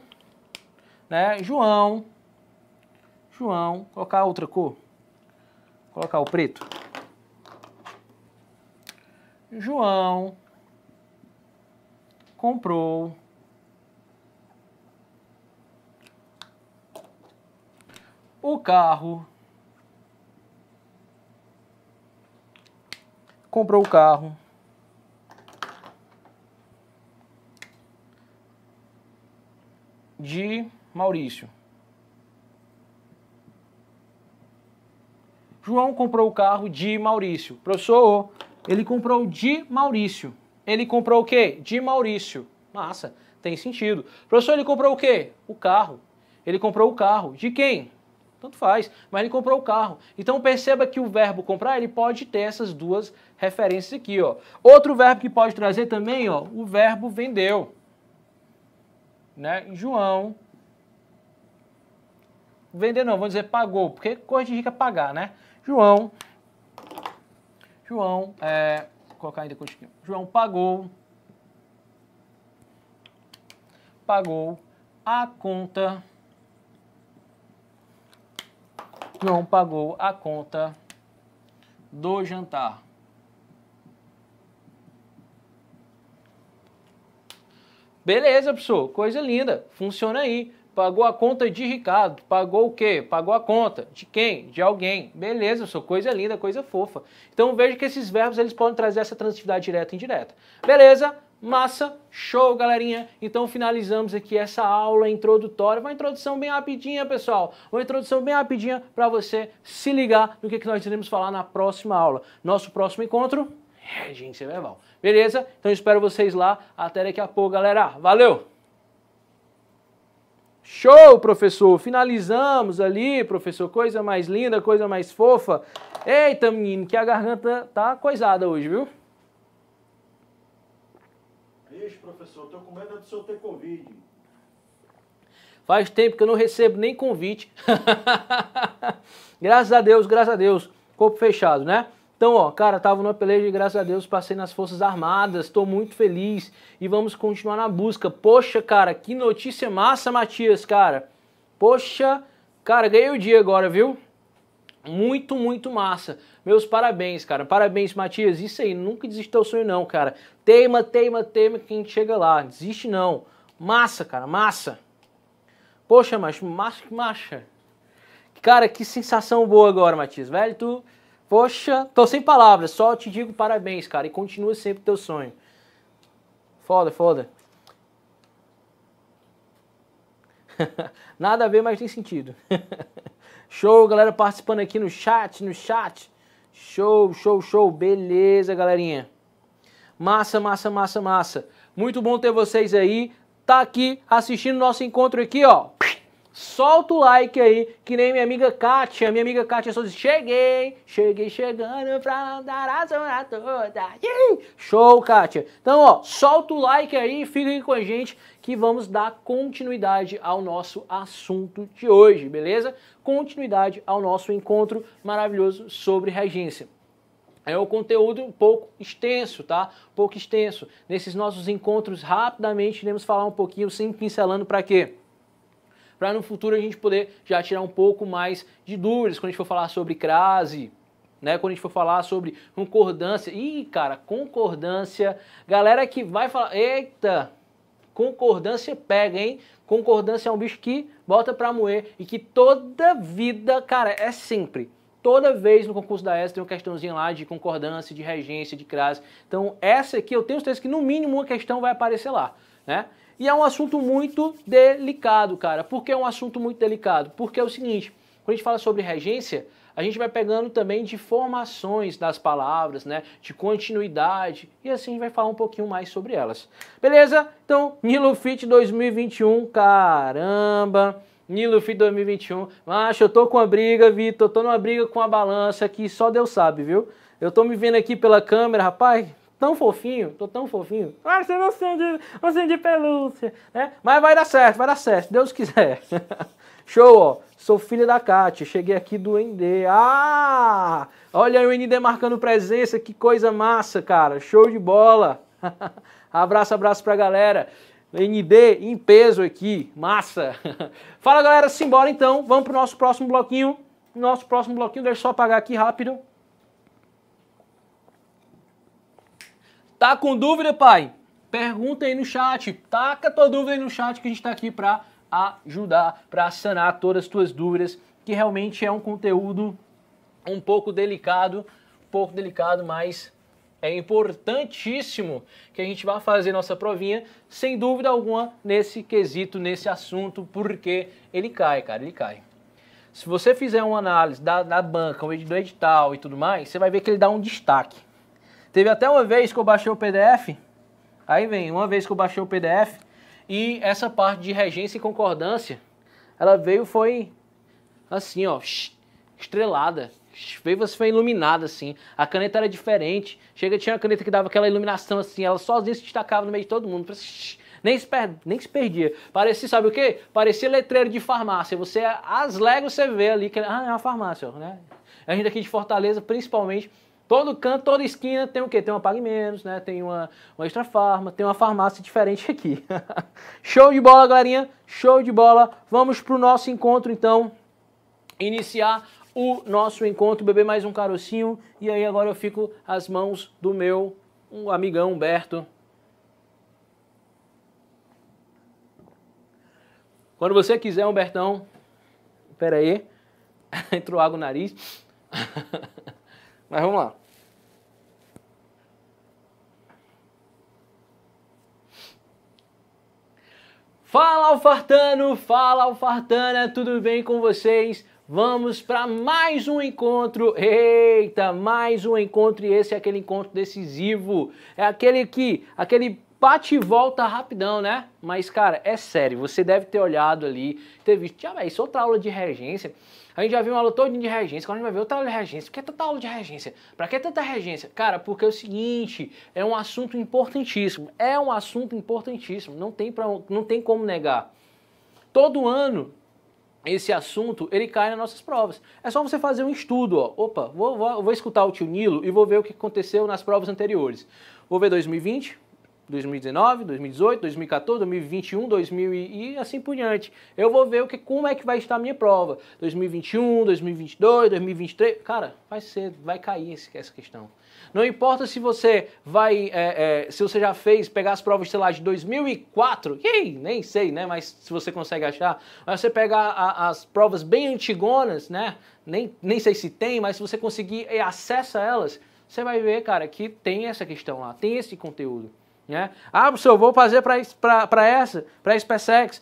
né? João, colocar outra cor. Colocar o preto. João comprou o carro. Comprou o carro de Maurício. João comprou o carro de Maurício. Professor, ele comprou de Maurício. Ele comprou o quê? De Maurício. Massa, tem sentido. Professor, ele comprou o quê? O carro. Ele comprou o carro. De quem? tanto faz, mas ele comprou o carro. Então perceba que o verbo comprar, ele pode ter essas duas referências aqui, ó. Outro verbo que pode trazer também, ó, o verbo vendeu. Né? João. Vender não, vamos dizer pagou, porque coisa de rico é pagar, né? João, vou colocar ainda aqui. João pagou a conta. João pagou a conta do jantar. Beleza, pessoal, coisa linda, funciona aí. Pagou a conta de Ricardo. Pagou o quê? Pagou a conta. De quem? De alguém. Beleza, pessoal, coisa linda, coisa fofa. Então veja que esses verbos eles podem trazer essa transitividade direta e indireta. Beleza? Massa, show, galerinha. Então finalizamos aqui essa aula introdutória. Uma introdução bem rapidinha, pessoal. Uma introdução bem rapidinha para você se ligar no que nós iremos falar na próxima aula. Nosso próximo encontro, regência verbal. Beleza? Então espero vocês lá. Até daqui a pouco, galera. Valeu! Show, professor! Finalizamos ali, professor. Coisa mais linda, coisa mais fofa. Eita, menino, que a garganta tá coisada hoje, viu?
Ixi, professor, tô com medo do senhor ter Covid.
Faz tempo que eu não recebo nem convite. Graças a Deus, corpo fechado, né? Então, ó, cara, tava numa peleja e graças a Deus passei nas Forças Armadas, tô muito feliz e vamos continuar na busca. Poxa, cara, que notícia massa, Matias, cara. Poxa, cara, ganhei o dia agora, viu? Muito, muito massa. Meus parabéns, cara. Parabéns, Matias. Isso aí, nunca desiste do teu sonho não, cara. Teima que a gente chega lá. Desiste não. Massa, cara, massa. Poxa, macho, macha. Cara, que sensação boa agora, Matias. Velho, tu... Poxa, tô sem palavras, só te digo parabéns, cara, e continua sempre teu sonho. Foda, foda. Nada a ver, mas tem sentido. Show, galera participando aqui no chat. Show, show, show. Beleza, galerinha. Massa, massa, massa, massa. Muito bom ter vocês aí. Tá aqui assistindo nosso encontro aqui, ó. Solta o like aí, que nem minha amiga Kátia. Minha amiga Kátia só diz, cheguei chegando pra andar a zona toda. Show, Kátia. Então, ó, solta o like aí, fica aí com a gente que vamos dar continuidade ao nosso assunto de hoje, beleza? Continuidade ao nosso encontro maravilhoso sobre regência. É um conteúdo um pouco extenso, tá? Um pouco extenso. Nesses nossos encontros, rapidamente, iremos falar um pouquinho, sempre pincelando para quê? Para no futuro a gente poder já tirar um pouco mais de dúvidas quando a gente for falar sobre crase, né? Quando a gente for falar sobre concordância. Ih, cara, concordância. Galera que vai falar, eita, concordância pega, hein? Concordância é um bicho que bota pra moer e que toda vida, cara, é sempre. Toda vez no concurso da ESA tem uma questãozinha lá de concordância, de regência, de crase. Então essa aqui eu tenho certeza que no mínimo uma questão vai aparecer lá, né? E é um assunto muito delicado, cara. Por que é um assunto muito delicado? Porque é o seguinte, quando a gente fala sobre regência, a gente vai pegando também de formações das palavras, né? De continuidade, e assim a gente vai falar um pouquinho mais sobre elas. Beleza? Então, Nilofit 2021, caramba! Nilofit 2021. Macho, eu tô com uma briga, Vitor, eu tô numa briga com a balança que só Deus sabe, viu? Eu tô me vendo aqui pela câmera, rapaz... Tão fofinho, tô tão fofinho. Ah, você não sente pelúcia, né? Mas vai dar certo, se Deus quiser. Show, ó. Sou filha da Kátia, cheguei aqui do ND. Ah! Olha o ND marcando presença, que coisa massa, cara. Show de bola. Abraço pra galera. ND em peso aqui, massa. Fala, galera, simbora então. Vamos pro nosso próximo bloquinho. Deixa eu só apagar aqui rápido. Tá com dúvida, pai? Pergunta aí no chat. Taca tua dúvida aí no chat que a gente tá aqui pra ajudar, pra sanar todas as tuas dúvidas, que realmente é um conteúdo um pouco delicado, mas é importantíssimo que a gente vá fazer nossa provinha, sem dúvida alguma, nesse quesito, nesse assunto, porque ele cai, cara, ele cai. Se você fizer uma análise da banca, do edital e tudo mais, você vai ver que ele dá um destaque. Teve até uma vez que eu baixei o PDF, e essa parte de regência e concordância, ela veio, foi assim, ó, estrelada. Você foi iluminada, assim. A caneta era diferente. Tinha uma caneta que dava aquela iluminação, assim. Ela sozinha se destacava no meio de todo mundo. Nem se perdia. Parecia, sabe o quê? Parecia letreiro de farmácia. As léguas você vê ali, que é uma farmácia, né? A gente aqui de Fortaleza, principalmente, todo canto, toda esquina tem o quê? Tem uma Pague Menos, né? Tem uma Extra Farma, tem uma farmácia diferente aqui. Show de bola, galerinha. Show de bola. Vamos pro nosso encontro, então. Iniciar o nosso encontro, beber mais um carocinho, e aí agora eu fico às mãos do meu amigão Humberto. Quando você quiser, Humbertão, pera aí, entrou água no nariz, mas vamos lá. Fala, Alfartano, fala, Alfartana, tudo bem com vocês? Vamos para mais um encontro. Eita, mais um encontro, e esse é aquele encontro decisivo. É aquele bate e volta rapidão, né? Mas, cara, é sério, você deve ter olhado ali, ter visto, isso é outra aula de regência. A gente já viu uma aula toda de regência, quando a gente vai ver outra aula de regência. Por que tanta aula de regência? Pra que tanta regência? Cara, porque é o seguinte, é um assunto importantíssimo. É um assunto importantíssimo, não tem como negar. Todo ano, esse assunto, ele cai nas nossas provas. É só você fazer um estudo, ó. Opa, vou escutar o tio Nilo e vou ver o que aconteceu nas provas anteriores. Vou ver 2020, 2019, 2018, 2014, 2021, 2000 e assim por diante. Eu vou ver como é que vai estar a minha prova. 2021, 2022, 2023. Cara, vai cair essa questão. Não importa se você se você já pegar as provas, sei lá, de 2004, nem sei, né, mas se você consegue achar, mas você pegar as provas bem antigonas, né, nem sei se tem, mas se você conseguir acesso a elas, você vai ver, cara, que tem essa questão lá, tem esse conteúdo. Né? Professor, eu vou fazer para essa, para SpaceX,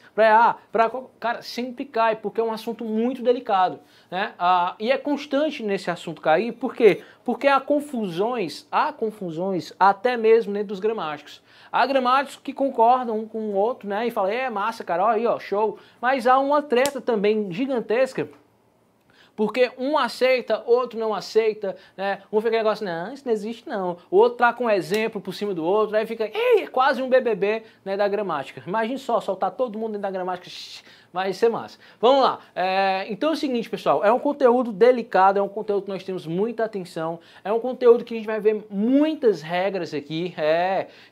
cara, sempre cai, porque é um assunto muito delicado, né? E é constante nesse assunto cair, por quê? Porque há confusões até mesmo dentro dos gramáticos. Há gramáticos que concordam um com o outro, né? E falam, massa, cara, ó, aí, ó, show. Mas há uma treta também gigantesca, porque um aceita, outro não aceita, né? Um fica negócio, não, isso não existe não. O outro traga um exemplo por cima do outro, aí fica, é quase um BBB, né, da gramática. Imagine só, soltar todo mundo dentro da gramática, vai ser massa. Vamos lá. Então é o seguinte, pessoal, é um conteúdo delicado, é um conteúdo que nós temos muita atenção, é um conteúdo que a gente vai ver muitas regras aqui,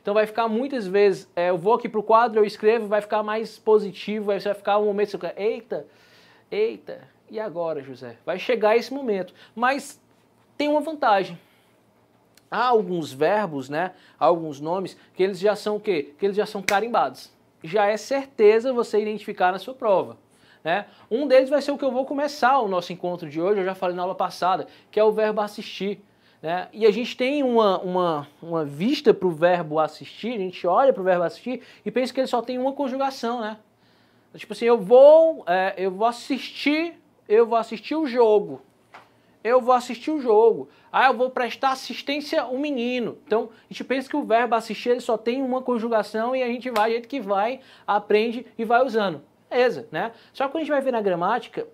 então vai ficar muitas vezes, eu vou aqui pro quadro, eu escrevo, vai ficar mais positivo, aí você vai ficar um momento, você fica, eita, e agora, José? Vai chegar esse momento. Mas tem uma vantagem. Há alguns verbos, né? Há alguns nomes que eles já são o quê? Que eles já são carimbados. Já é certeza você identificar na sua prova. Né? Um deles vai ser o que eu vou começar o nosso encontro de hoje, eu já falei na aula passada, que é o verbo assistir. Né? E a gente tem uma vista para o verbo assistir, a gente olha para o verbo assistir e pensa que ele só tem uma conjugação, né? Tipo assim, eu vou assistir o jogo. Eu vou prestar assistência ao menino. Então, a gente pensa que o verbo assistir ele só tem uma conjugação e a gente vai, do jeito que vai, aprende e vai usando. Beleza, né? Só que quando a gente vai ver na gramática,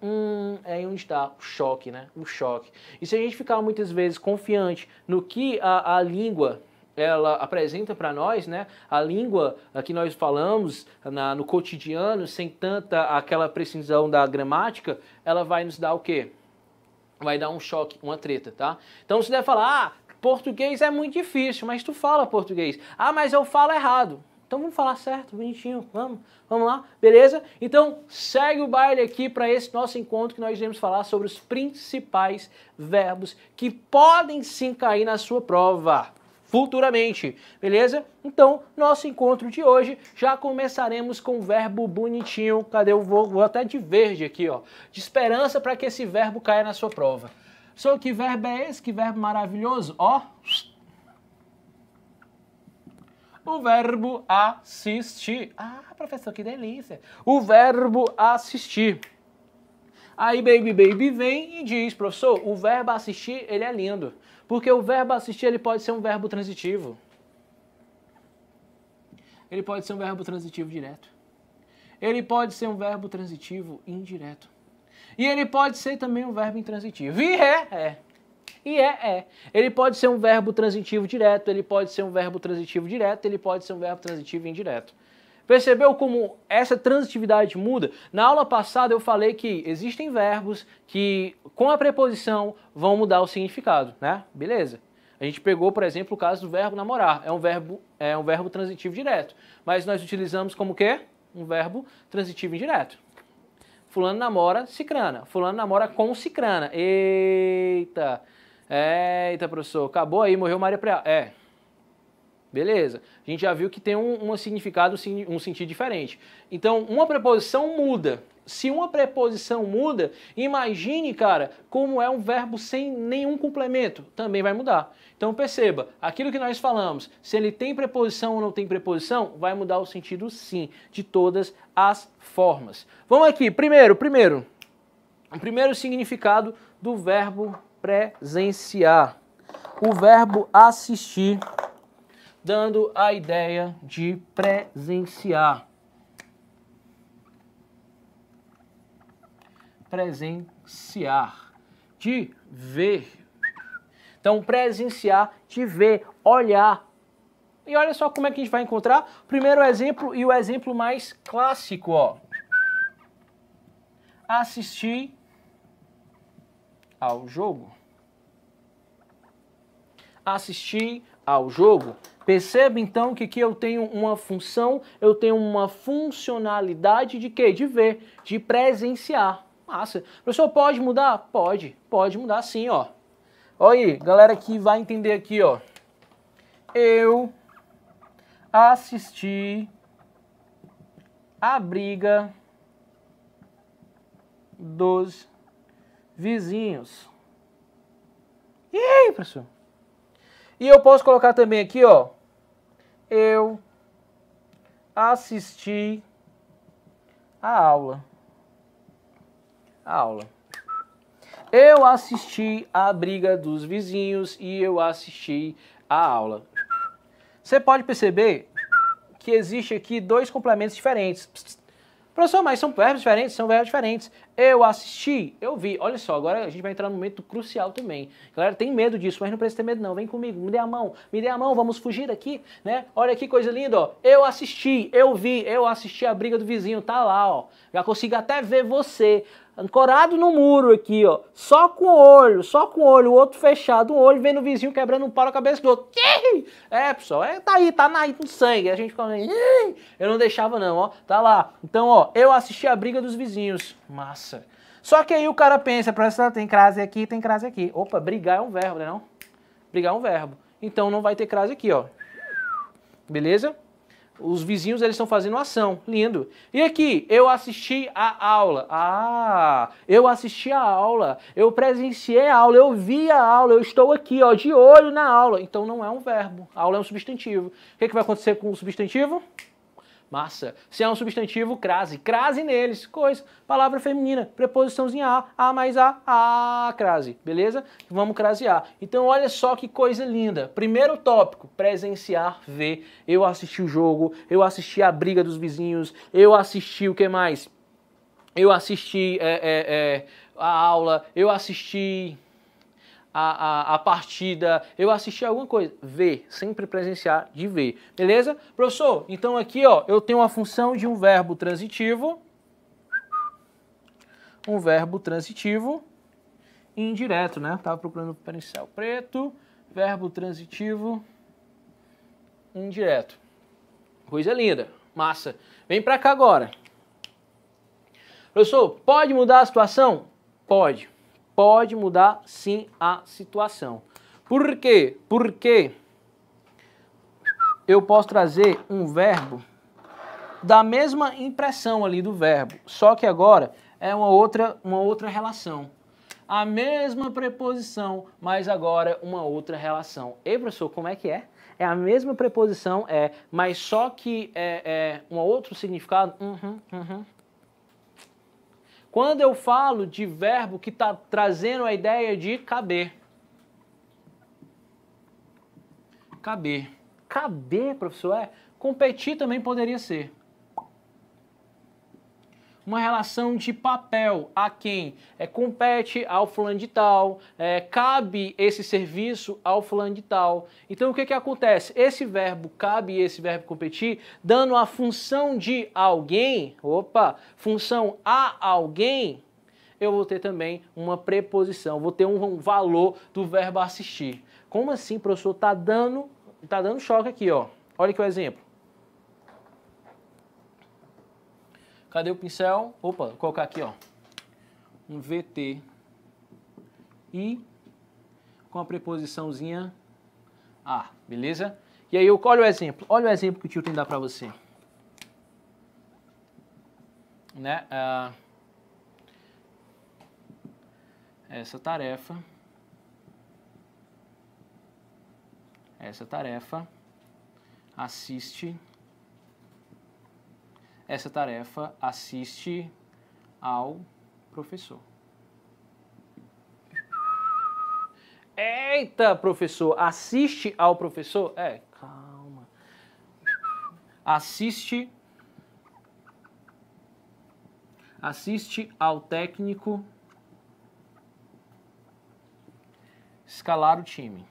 é aí onde está o choque, né? O choque. E se a gente ficar muitas vezes confiante no que a língua ela apresenta para nós, né? A língua que nós falamos no cotidiano, sem tanta aquela precisão da gramática, ela vai nos dar o quê? Vai dar um choque, uma treta, tá? Então você deve falar, português é muito difícil, mas tu fala português. Mas eu falo errado. Então vamos falar certo, bonitinho, vamos lá, beleza? Então segue o baile aqui para esse nosso encontro que nós iremos falar sobre os principais verbos que podem sim cair na sua prova futuramente, beleza? Então, nosso encontro de hoje, já começaremos com o verbo bonitinho. Cadê? Eu vou até de verde aqui, ó. De esperança para que esse verbo caia na sua prova. Só que verbo é esse? Que verbo maravilhoso, ó. O verbo assistir. Professor, que delícia. O verbo assistir. Aí baby vem e diz, professor, o verbo assistir, ele é lindo. Porque o verbo assistir, ele pode ser um verbo transitivo. Ele pode ser um verbo transitivo direto. Ele pode ser um verbo transitivo indireto. E ele pode ser também um verbo intransitivo. E é. Ele pode ser um verbo transitivo direto, ele pode ser um verbo transitivo direto, ele pode ser um verbo transitivo indireto. Percebeu como essa transitividade muda? Na aula passada eu falei que existem verbos que com a preposição vão mudar o significado, né? Beleza. A gente pegou, por exemplo, o caso do verbo namorar. É um verbo transitivo direto. Mas nós utilizamos como o quê? Um verbo transitivo indireto. Fulano namora cicrana. Fulano namora com cicrana. Eita, professor, acabou aí, morreu Maria Preá. Beleza. A gente já viu que tem um significado, um sentido diferente. Então, uma preposição muda. Se uma preposição muda, imagine, cara, como é um verbo sem nenhum complemento. Também vai mudar. Então, perceba, aquilo que nós falamos, se ele tem preposição ou não tem preposição, vai mudar o sentido sim, de todas as formas. Vamos aqui. Primeiro, o primeiro significado do verbo presenciar. O verbo assistir, dando a ideia de presenciar. Presenciar, de ver. Então, presenciar, de ver, olhar. E olha só como é que a gente vai encontrar o primeiro exemplo e o exemplo mais clássico, ó. Assistir ao jogo. Assistir ao jogo. Perceba então que aqui eu tenho uma função, eu tenho uma funcionalidade de quê? De ver, de presenciar. Massa. Professor, pode mudar? Pode mudar sim, ó. Olha aí, galera que vai entender aqui, ó. Eu assisti a briga dos vizinhos. E aí, professor? E eu posso colocar também aqui, ó. Eu assisti a aula. Eu assisti a briga dos vizinhos e eu assisti a aula. Você pode perceber que existe aqui dois complementos diferentes. Professor, mas são verbos diferentes? São verbos diferentes. Eu assisti, eu vi. Olha só, agora a gente vai entrar num momento crucial também. Galera, tem medo disso, mas não precisa ter medo não. Vem comigo, me dê a mão, vamos fugir daqui, né? Olha que coisa linda, ó. Eu assisti, eu vi, eu assisti a briga do vizinho, tá lá, ó. Já consigo até ver você, ancorado no muro aqui, ó. Só com o olho, o outro fechado, um olho, vendo o vizinho quebrando um pau na cabeça do outro. Pessoal, tá aí no sangue. A gente fica, eu não deixava não, ó. Tá lá. Então, ó, eu assisti a briga dos vizinhos. Massa. Só que aí o cara pensa, professor, tem crase aqui, tem crase aqui. Opa, brigar é um verbo, né não? Brigar é um verbo. Então não vai ter crase aqui, ó. Beleza? Os vizinhos, eles estão fazendo ação. Lindo. E aqui, eu assisti a aula. Eu assisti a aula. Eu presenciei a aula. Eu vi a aula. Eu estou aqui, ó, de olho na aula. Então não é um verbo. A aula é um substantivo. O que vai acontecer com o substantivo? Massa. Se é um substantivo, crase. Crase neles. Coisa. Palavra feminina. Preposiçãozinha a mais a, crase. Beleza? Vamos crasear. Então, olha só que coisa linda. Primeiro tópico, presenciar, ver. Eu assisti o jogo, eu assisti a briga dos vizinhos, eu assisti o que mais? Eu assisti a aula, eu assisti a partida, eu assisti alguma coisa. Ver, sempre presenciar, de ver. Beleza? Professor, então aqui, ó, eu tenho a função de um verbo transitivo. Um verbo transitivo indireto, né? Tava procurando pincel preto. Verbo transitivo indireto. Coisa linda. Massa. Vem pra cá agora. Professor, pode mudar a situação? Pode. Pode mudar sim a situação. Por quê? Porque eu posso trazer um verbo da mesma impressão ali do verbo, só que agora é uma outra relação. A mesma preposição, mas agora uma outra relação. Ei, professor, como é que é? É a mesma preposição, mas só que é um outro significado? Quando eu falo de verbo que está trazendo a ideia de caber. Caber. Caber, professor, competir também poderia ser. uma relação de papel a quem? Compete ao fulano de tal, cabe esse serviço ao fulano de tal. Então o que acontece? Esse verbo cabe e esse verbo competir, dando a função de alguém, função a alguém, eu vou ter também uma preposição, vou ter um valor do verbo assistir. Como assim, professor? Tá dando choque aqui, ó. Olha aqui o exemplo. Cadê o pincel? Opa, vou colocar aqui, ó. Um VT I com a preposiçãozinha a, beleza? E aí, olha o exemplo. Olha o exemplo que o tio tem que dar pra você. Né? Essa tarefa assiste ao professor. Eita, professor, assiste ao professor? Calma. Assiste ao técnico escalar o time.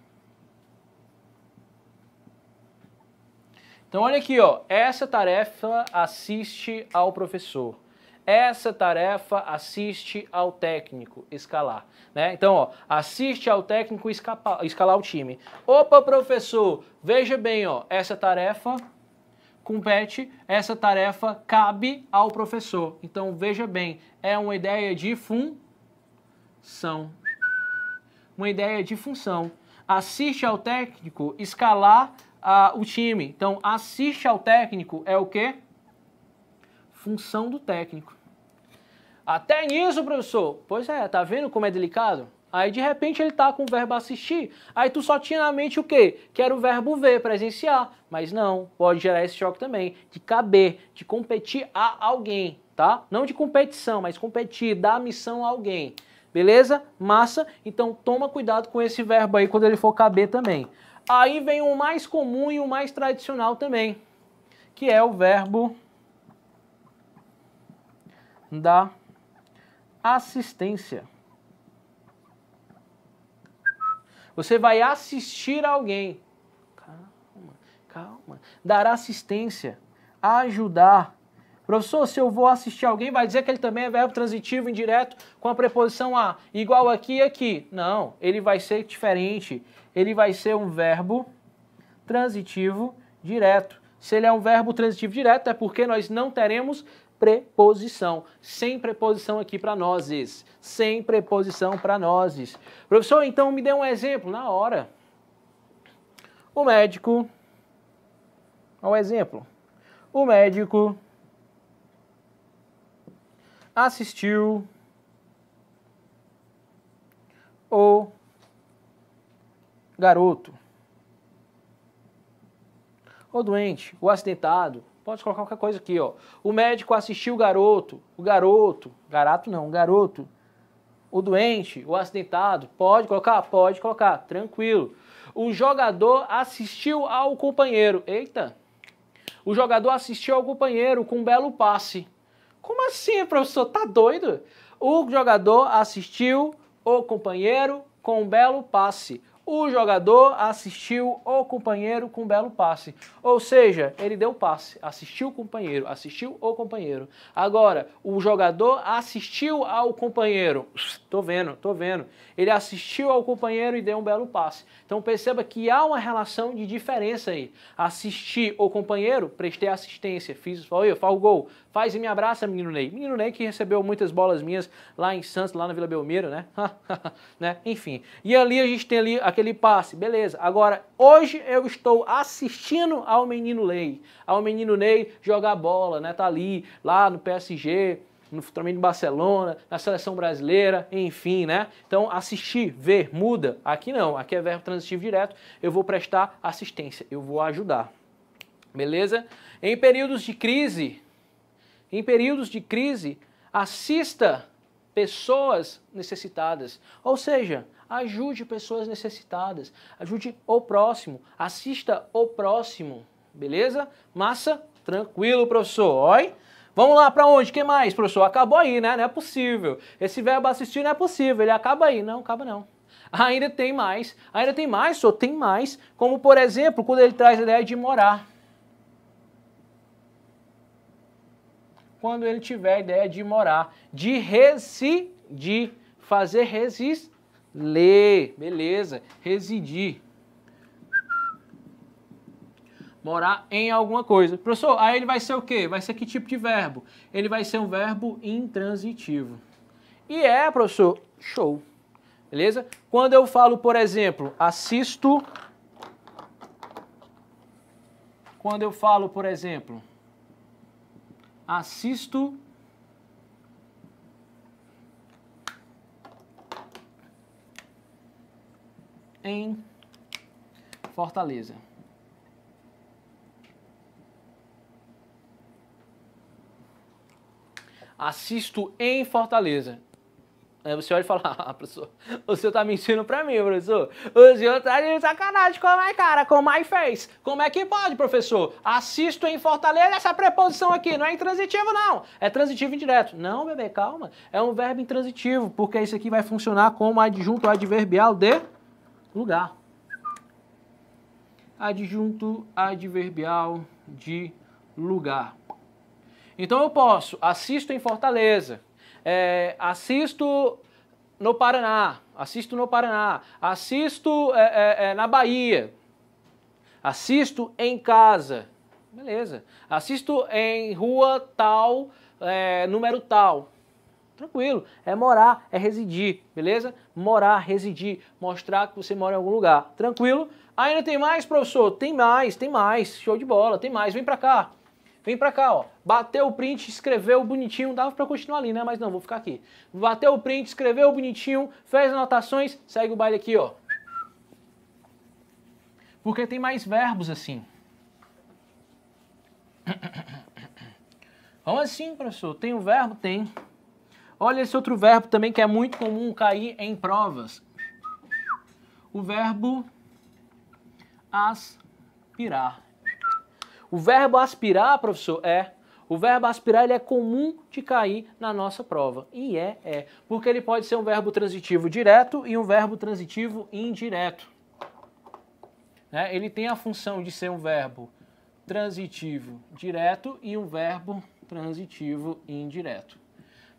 Então olha aqui, ó, essa tarefa assiste ao professor. Essa tarefa assiste ao técnico escalar, né? Então, ó, assiste ao técnico escalar o time. Opa, professor, veja bem, ó, essa tarefa compete, essa tarefa cabe ao professor. Então, veja bem, é uma ideia de função. Uma ideia de função. Assiste ao técnico escalar o time. Então, assiste ao técnico é o quê? Função do técnico. Até nisso, professor. Pois é, tá vendo como é delicado? Aí, de repente, ele tá com o verbo assistir. Aí, tu só tinha na mente o quê? Que era o verbo ver, presenciar. Mas não, pode gerar esse choque também. De caber, de competir a alguém, tá? Não de competição, mas competir, dar missão a alguém. Beleza? Massa? Então, toma cuidado com esse verbo aí quando ele for caber também. Aí vem o mais comum e o mais tradicional também, que é o verbo da assistência. Você vai assistir alguém. Calma. Dar assistência. Ajudar. Professor, se eu vou assistir alguém, vai dizer que ele também é verbo transitivo indireto com a preposição a, igual aqui e aqui. Não, ele vai ser diferente. Ele vai ser um verbo transitivo direto. Se ele é um verbo transitivo direto, é porque nós não teremos preposição. Sem preposição aqui para nós. Sem preposição para nós. Professor, então me dê um exemplo. Na hora. O médico. Olha o exemplo. O médico assistiu o garoto. O doente, o acidentado. Pode colocar qualquer coisa aqui, ó. O médico assistiu o garoto. O doente, o acidentado. Pode colocar? Pode colocar. Tranquilo. O jogador assistiu ao companheiro. Eita! O jogador assistiu ao companheiro com um belo passe. Como assim, professor? Tá doido? O jogador assistiu o companheiro com um belo passe. O jogador assistiu o companheiro com um belo passe. Ou seja, ele deu passe, assistiu o companheiro, assistiu o companheiro. Agora, o jogador assistiu ao companheiro. Tô vendo. Ele assistiu ao companheiro e deu um belo passe. Então perceba que há uma relação de diferença aí. Assistir o companheiro, prestei assistência, fiz o gol. Faz e me abraça, menino Ney. Menino Ney que recebeu muitas bolas minhas lá em Santos, lá na Vila Belmiro, né? Né? Enfim. E ali a gente tem ali aquele passe, beleza. Agora, hoje eu estou assistindo ao menino Ney. Ao menino Ney jogar bola, né? Tá ali, lá no PSG, também no Barcelona, na seleção brasileira, enfim, né? Então, assistir, ver, muda. Aqui não, aqui é verbo transitivo direto. Eu vou prestar assistência, eu vou ajudar. Beleza? Em períodos de crise, assista pessoas necessitadas. Ou seja, ajude pessoas necessitadas. Ajude o próximo. Assista o próximo. Beleza? Massa? Tranquilo, professor. Oi? Vamos lá para onde? O que mais, professor? Acabou aí, né? Não é possível. Esse verbo assistir não é possível, ele acaba aí. Não, acaba não. Ainda tem mais, professor, tem mais. Como, por exemplo, quando ele traz a ideia de morar. Quando ele tiver a ideia de morar, de residir, fazer resistir, ler, beleza, residir. Morar em alguma coisa. Professor, aí ele vai ser o quê? Vai ser que tipo de verbo? Ele vai ser um verbo intransitivo. E professor, show. Beleza? Quando eu falo, por exemplo, assisto. Quando eu falo, por exemplo, assisto em Fortaleza. Assisto em Fortaleza. Aí você olha e fala, professor, o senhor tá mentindo pra mim, professor. O senhor tá de sacanagem, como é, cara? Como é que fez? Como é que pode, professor? Assisto em Fortaleza, essa preposição aqui não é intransitivo, não. É transitivo indireto. Não, bebê, calma. É um verbo intransitivo, porque isso aqui vai funcionar como adjunto adverbial de lugar. Adjunto adverbial de lugar. Então eu posso, assisto em Fortaleza, assisto no Paraná, assisto na Bahia, assisto em casa, beleza, assisto em rua tal, número tal, tranquilo, é morar, é residir, beleza? Morar, residir, mostrar que você mora em algum lugar, tranquilo? Ainda tem mais, professor? Tem mais, show de bola, tem mais, vem pra cá. Vem pra cá, ó. Bateu o print, escreveu bonitinho, dava pra continuar ali, né? Mas não, vou ficar aqui. Bateu o print, escreveu bonitinho, fez anotações, segue o baile aqui, ó. Porque tem mais verbos assim. Como assim, professor? Tem um verbo? Tem. Olha esse outro verbo também que é muito comum cair em provas. O verbo aspirar. O verbo aspirar, professor, o verbo aspirar ele é comum de cair na nossa prova. E porque ele pode ser um verbo transitivo direto e um verbo transitivo indireto. Ele tem a função de ser um verbo transitivo direto e um verbo transitivo indireto.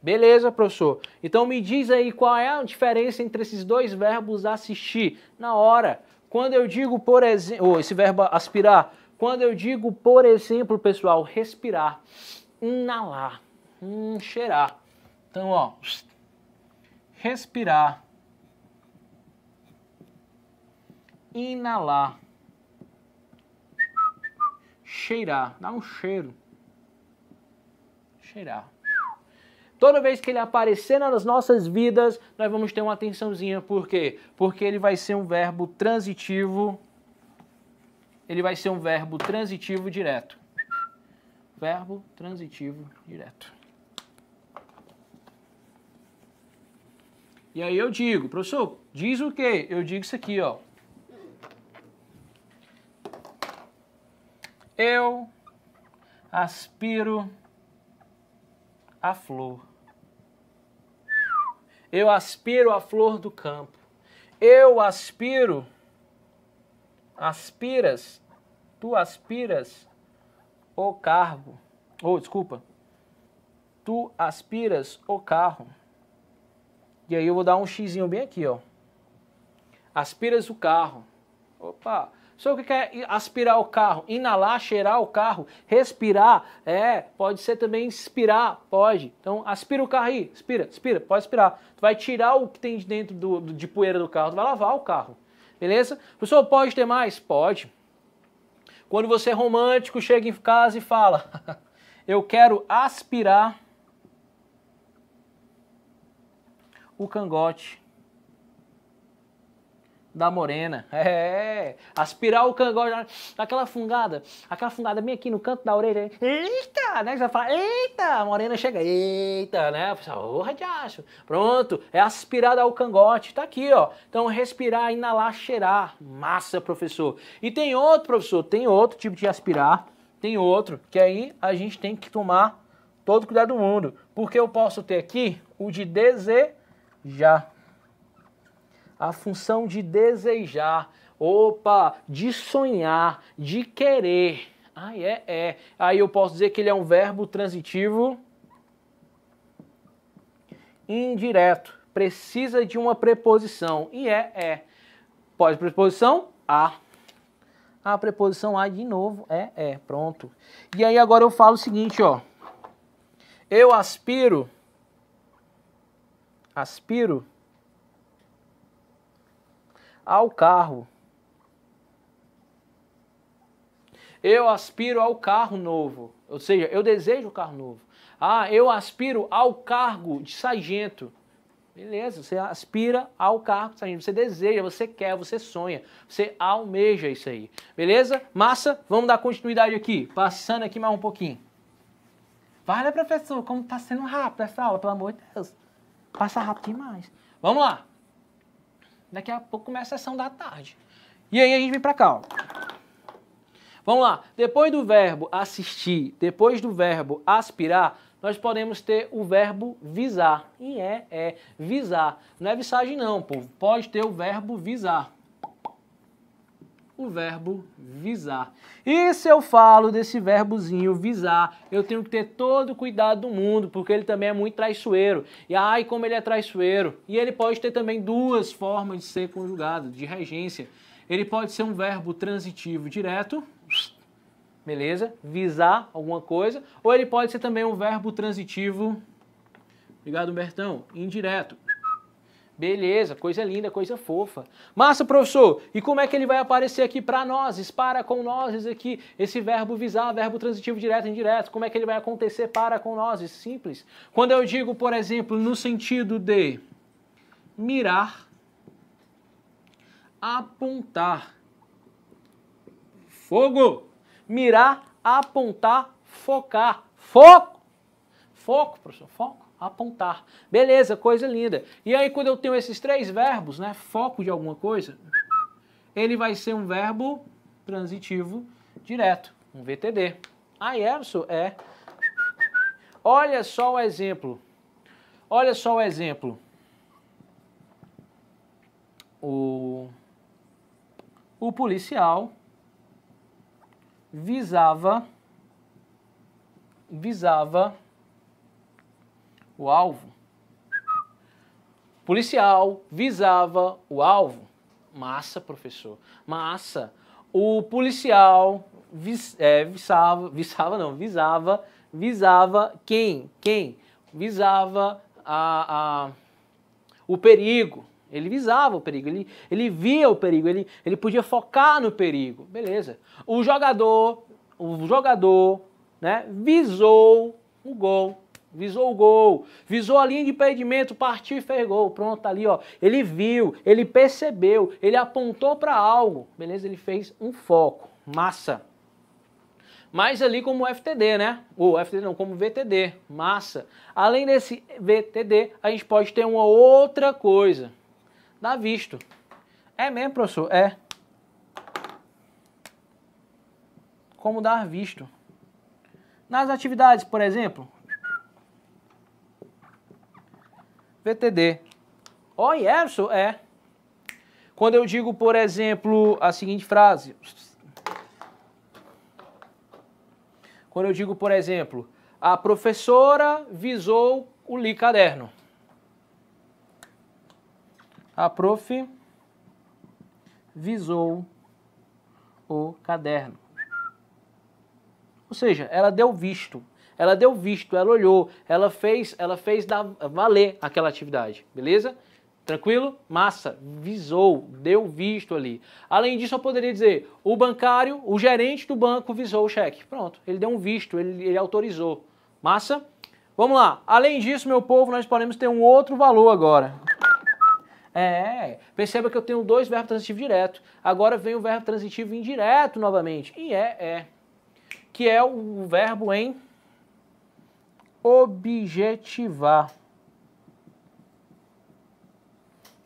Beleza, professor? Então me diz aí qual é a diferença entre esses dois verbos assistir. Na hora, quando eu digo, por exemplo, esse verbo aspirar, quando eu digo, por exemplo, pessoal, respirar, inalar, cheirar. Então, ó, respirar, inalar, cheirar, dá um cheiro, cheirar. Toda vez que ele aparecer nas nossas vidas, nós vamos ter uma atençãozinha. Por quê? Porque ele vai ser um verbo transitivo. Ele vai ser um verbo transitivo direto. Verbo transitivo direto. E aí eu digo, professor, diz o quê? Eu digo isso aqui, ó. Eu aspiro a flor. Eu aspiro a flor do campo. Eu aspiro. Aspiras. Tu aspiras o carro. Desculpa. Tu aspiras o carro. E aí eu vou dar um xizinho bem aqui, ó. Aspiras o carro. Opa. Só o que é aspirar o carro? Inalar, cheirar o carro. Respirar, pode ser também inspirar, pode. Então, aspira o carro aí, aspira, pode aspirar. Tu vai tirar o que tem de dentro de poeira do carro, tu vai lavar o carro. Beleza? Professor, pode ter mais? Pode. Quando você é romântico, chega em casa e fala, eu quero aspirar o cangote da morena. Aspirar o cangote, aquela fungada bem aqui no canto da orelha. Eita, né? Você vai falar, eita, a morena chega, eita, né? Ô, radiaço. Pronto, é aspirar ao cangote, tá aqui, ó. Então, respirar, inalar, cheirar. Massa, professor. E tem outro, professor, tem outro tipo de aspirar, tem outro, que aí a gente tem que tomar Todo cuidado do mundo. Porque eu posso ter aqui o de desejar. A função de desejar. Opa, de sonhar, de querer. Ah, é. Aí eu posso dizer que ele é um verbo transitivo indireto. Precisa de uma preposição. E é. Pode preposição? A. A preposição a de novo é. Pronto. E aí agora eu falo o seguinte, ó. Eu aspiro ao carro. Eu aspiro ao carro novo. Ou seja, eu desejo o carro novo. Ah, eu aspiro ao cargo de sargento. Beleza, você aspira ao cargo de sargento. Você deseja, você quer, você sonha. Você almeja isso aí. Beleza? Massa? Vamos dar continuidade aqui. Passando aqui mais um pouquinho. Vale, professor, como está sendo rápido essa aula, pelo amor de Deus. Passa rápido demais. Vamos lá. Daqui a pouco começa a sessão da tarde. E aí a gente vem para cá, ó. Vamos lá. Depois do verbo assistir, depois do verbo aspirar, nós podemos ter o verbo visar. E visar. Não é visagem não, povo. Pode ter o verbo visar. O verbo visar. E se eu falo desse verbozinho visar, eu tenho que ter todo o cuidado do mundo, porque ele também é muito traiçoeiro. E ai, como ele é traiçoeiro. E ele pode ter também duas formas de ser conjugado, de regência. Ele pode ser um verbo transitivo direto, beleza? Visar alguma coisa. Ou ele pode ser também um verbo transitivo, obrigado, Humbertão, indireto. Beleza, coisa linda, coisa fofa. Massa, professor. E como é que ele vai aparecer aqui para nós? Para com nós aqui. Esse verbo visar, verbo transitivo direto e indireto. Como é que ele vai acontecer para com nós? Simples. Quando eu digo, por exemplo, no sentido de mirar, apontar, fogo. Mirar, apontar, focar. Foco. Foco, professor, foco. Apontar. Beleza, coisa linda. E aí quando eu tenho esses três verbos, né, foco de alguma coisa, ele vai ser um verbo transitivo direto, um VTD. Ah, Erso, é. Olha só o exemplo. Olha só o exemplo. O policial visava o alvo. Policial visava o alvo. Massa, professor. Massa. O policial visava quem? Quem? Visava o perigo. Ele visava o perigo, ele via o perigo, ele podia focar no perigo. Beleza. O jogador, né, visou o gol. Visou o gol, visou a linha de impedimento, partiu e fez gol. Pronto, tá ali, ó. Ele viu, ele percebeu, ele apontou para algo. Beleza? Ele fez um foco. Massa. Mas ali como FTD, né? Ou FTD não, como VTD. Massa. Além desse VTD, a gente pode ter uma outra coisa. Dar visto. É mesmo, professor? É. Como dar visto. Nas atividades, por exemplo... VTD. Oh, Erso, é. Quando eu digo, por exemplo, a seguinte frase. Quando eu digo, por exemplo, a professora visou o caderno. A prof visou o caderno. Ou seja, ela deu visto. Ela deu visto, ela olhou, ela fez valer aquela atividade, beleza? Tranquilo? Massa, visou, deu visto ali. Além disso, eu poderia dizer, o bancário, o gerente do banco visou o cheque. Pronto, ele deu um visto, ele autorizou. Massa? Vamos lá. Além disso, meu povo, nós podemos ter um outro valor agora. Perceba que eu tenho dois verbos transitivos diretos. Agora vem o verbo transitivo indireto novamente. E que é o verbo em objetivar.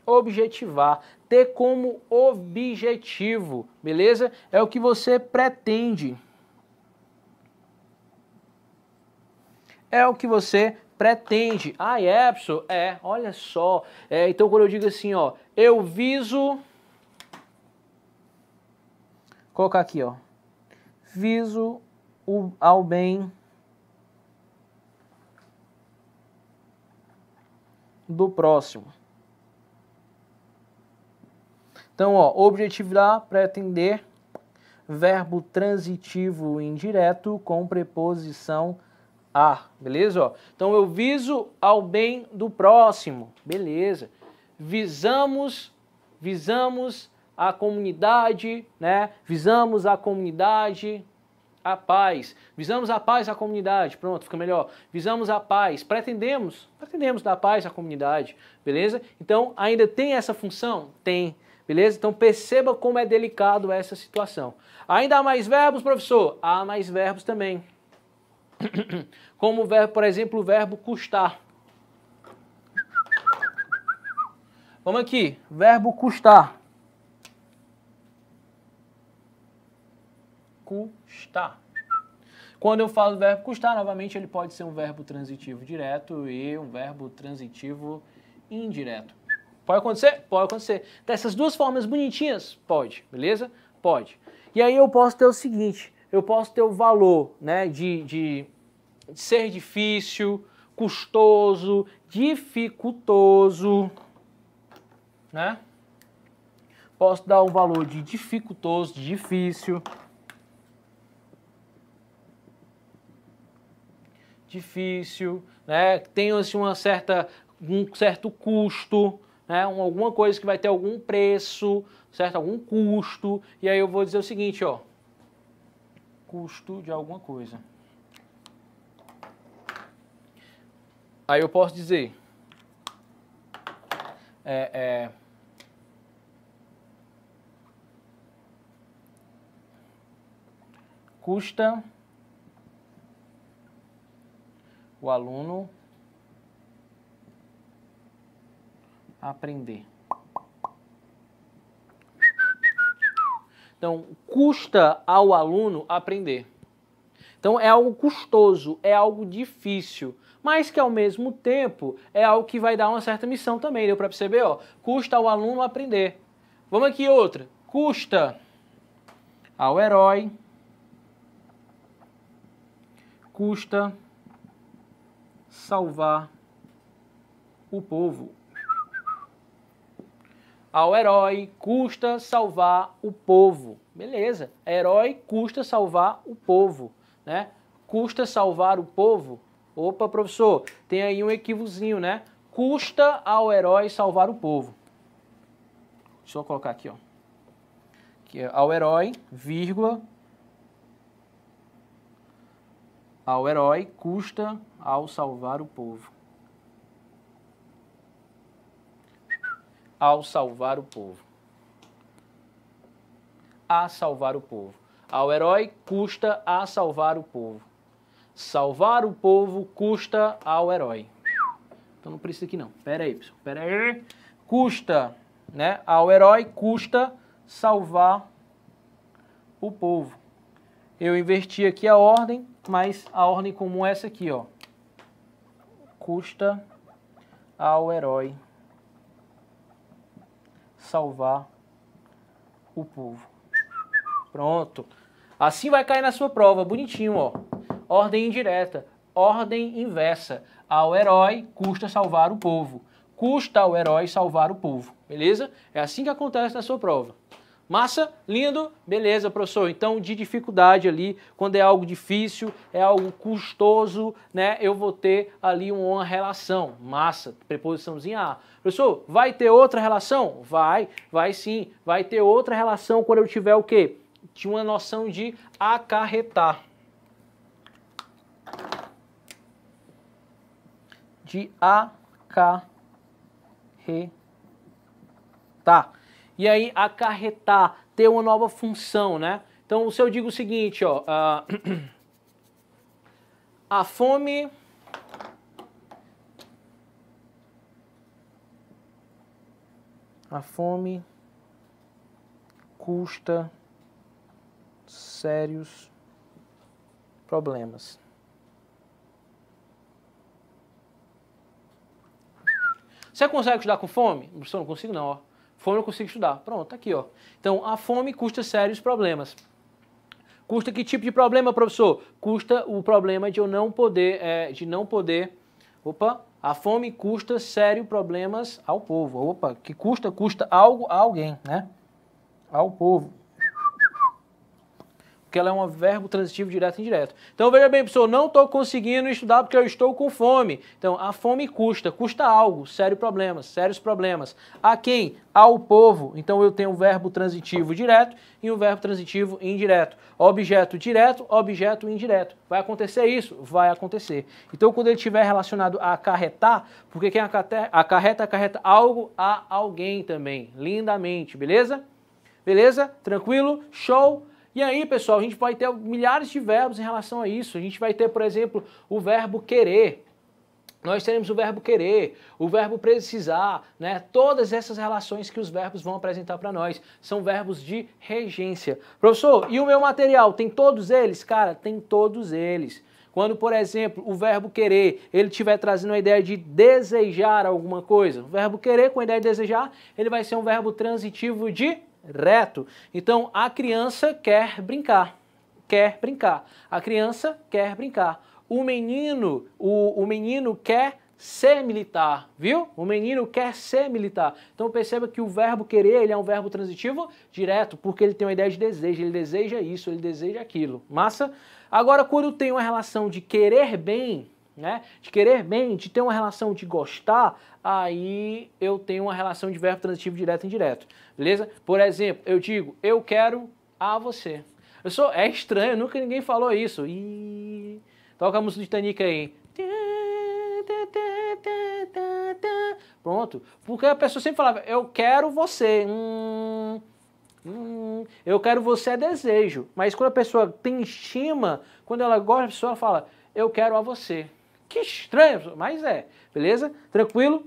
Objetivar. Ter como objetivo, beleza? É o que você pretende. é o que você pretende. Ah, Epson, olha só. Então, quando eu digo assim, ó, eu viso... Vou colocar aqui, ó. Viso ao bem do próximo. Então, ó, objetivar, pretender, verbo transitivo indireto com preposição a, beleza? Ó, então, eu viso ao bem do próximo, beleza. Visamos a comunidade, né? Visamos a comunidade, a paz. Visamos a paz à comunidade, pronto, fica melhor. Visamos a paz, pretendemos dar paz à comunidade, beleza? Então, ainda tem essa função? Tem. Beleza? Então perceba como é delicado essa situação. Ainda há mais verbos, professor? Há mais verbos também. Como o verbo, por exemplo, o verbo custar. Vamos aqui, verbo custar. Custar. Quando eu falo verbo custar, novamente ele pode ser um verbo transitivo direto e um verbo transitivo indireto. Pode acontecer? Pode acontecer. Dessas duas formas bonitinhas? Pode, beleza? Pode. E aí eu posso ter o seguinte, eu posso ter o valor, né, de ser difícil, custoso, dificultoso, né? Posso dar um valor de dificultoso, difícil, né? Tem assim, um certo custo, né? Alguma coisa que vai ter algum preço, certo? Algum custo. E aí eu vou dizer o seguinte, ó. Custo de alguma coisa. Aí eu posso dizer custa o aluno aprender. Então, custa ao aluno aprender. Então, é algo custoso, é algo difícil, mas que ao mesmo tempo é algo que vai dar uma certa missão também. Deu para perceber? Ó? Custa ao aluno aprender. Vamos aqui outra. Custa ao herói. Custa salvar o povo. Ao herói custa salvar o povo. Beleza. Herói custa salvar o povo, né? Custa salvar o povo. Opa, professor, tem aí um equívocozinho, né? Custa ao herói salvar o povo. Deixa eu colocar aqui, ó. Que é ao herói, vírgula. Ao herói custa ao salvar o povo. Ao salvar o povo. A salvar o povo. Ao herói custa a salvar o povo. Salvar o povo custa ao herói. Então não precisa aqui não. Pera aí, pessoal. Pera aí. Custa, né? Ao herói custa salvar o povo. Eu inverti aqui a ordem, mas a ordem comum é essa aqui, ó. Custa ao herói salvar o povo. Pronto. Assim vai cair na sua prova, bonitinho, ó. Ordem indireta, ordem inversa. Ao herói custa salvar o povo. Custa ao herói salvar o povo. Beleza? É assim que acontece na sua prova. Massa? Lindo? Beleza, professor. Então, de dificuldade ali, quando é algo difícil, é algo custoso, né? Eu vou ter ali uma relação. Massa, preposiçãozinha a. Professor, vai ter outra relação? Vai sim. Vai ter outra relação quando eu tiver o quê? De uma noção de acarretar. De acarretar. E aí, acarretar, ter uma nova função, né? Então, se eu digo o seguinte, ó, a fome custa sérios problemas. Você consegue estudar com fome? Professor, não consigo não, ó. Fome eu não consigo estudar. Pronto, tá aqui, ó. Então, a fome custa sérios problemas. Custa que tipo de problema, professor? Custa o problema de eu não poder, a fome custa sérios problemas ao povo. Opa, que custa algo a alguém, né? Ao povo. Porque ela é um verbo transitivo direto e indireto. Então, veja bem, professor, não estou conseguindo estudar porque eu estou com fome. Então, a fome custa algo, sérios problemas. A quem? Ao povo. Então, eu tenho um verbo transitivo direto e um verbo transitivo indireto. Objeto direto, objeto indireto. Vai acontecer isso? Vai acontecer. Então, quando ele estiver relacionado a acarretar, porque quem acarreta algo a alguém também. Lindamente, beleza? Beleza? Tranquilo? Show? E aí, pessoal, a gente vai ter milhares de verbos em relação a isso. A gente vai ter, por exemplo, o verbo querer. Nós teremos o verbo querer, o verbo precisar, né? Todas essas relações que os verbos vão apresentar para nós. São verbos de regência. Professor, e o meu material? Tem todos eles? Cara, tem todos eles. Quando, por exemplo, o verbo querer, ele estiver trazendo a ideia de desejar alguma coisa. O verbo querer com a ideia de desejar, ele vai ser um verbo transitivo direto. Então, a criança quer brincar. A criança quer brincar. O menino quer ser militar, viu? O menino quer ser militar. Então perceba que o verbo querer, ele é um verbo transitivo direto, porque ele tem uma ideia de desejo, ele deseja isso, ele deseja aquilo. Massa? Agora, quando tem uma relação de querer bem, né? De querer bem, de ter uma relação de gostar, aí eu tenho uma relação de verbo transitivo direto e indireto. Beleza? Por exemplo, eu digo, eu quero a você. É estranho, nunca ninguém falou isso. E toca a música do Titanic aí. Pronto. Porque a pessoa sempre falava, eu quero você. Eu quero você é desejo. Mas quando a pessoa tem estima, quando ela gosta, a pessoa fala, eu quero a você. Que estranho, mas é. Beleza? Tranquilo?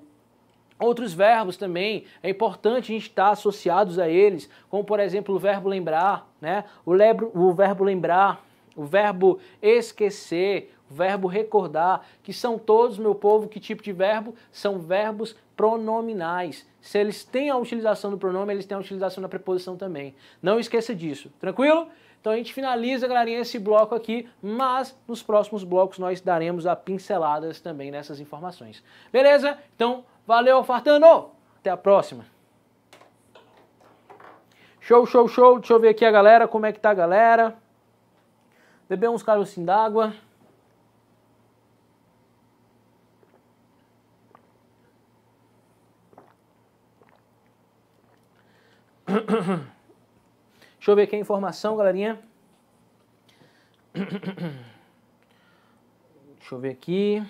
Outros verbos também, é importante a gente estar associados a eles, como por exemplo o verbo lembrar, né? O verbo lembrar, o verbo esquecer, o verbo recordar, que são todos, meu povo, que tipo de verbo? São verbos pronominais. Se eles têm a utilização do pronome, eles têm a utilização da preposição também. Não esqueça disso, tranquilo? Então a gente finaliza, galerinha, esse bloco aqui, mas nos próximos blocos nós daremos a pinceladas também nessas informações. Beleza? Então, valeu, Alfartano! Até a próxima! Show, show, show! Deixa eu ver aqui a galera, como é que tá a galera? Beber uns carocinhos d'água. Deixa eu ver aqui a informação, galerinha. Deixa eu ver aqui.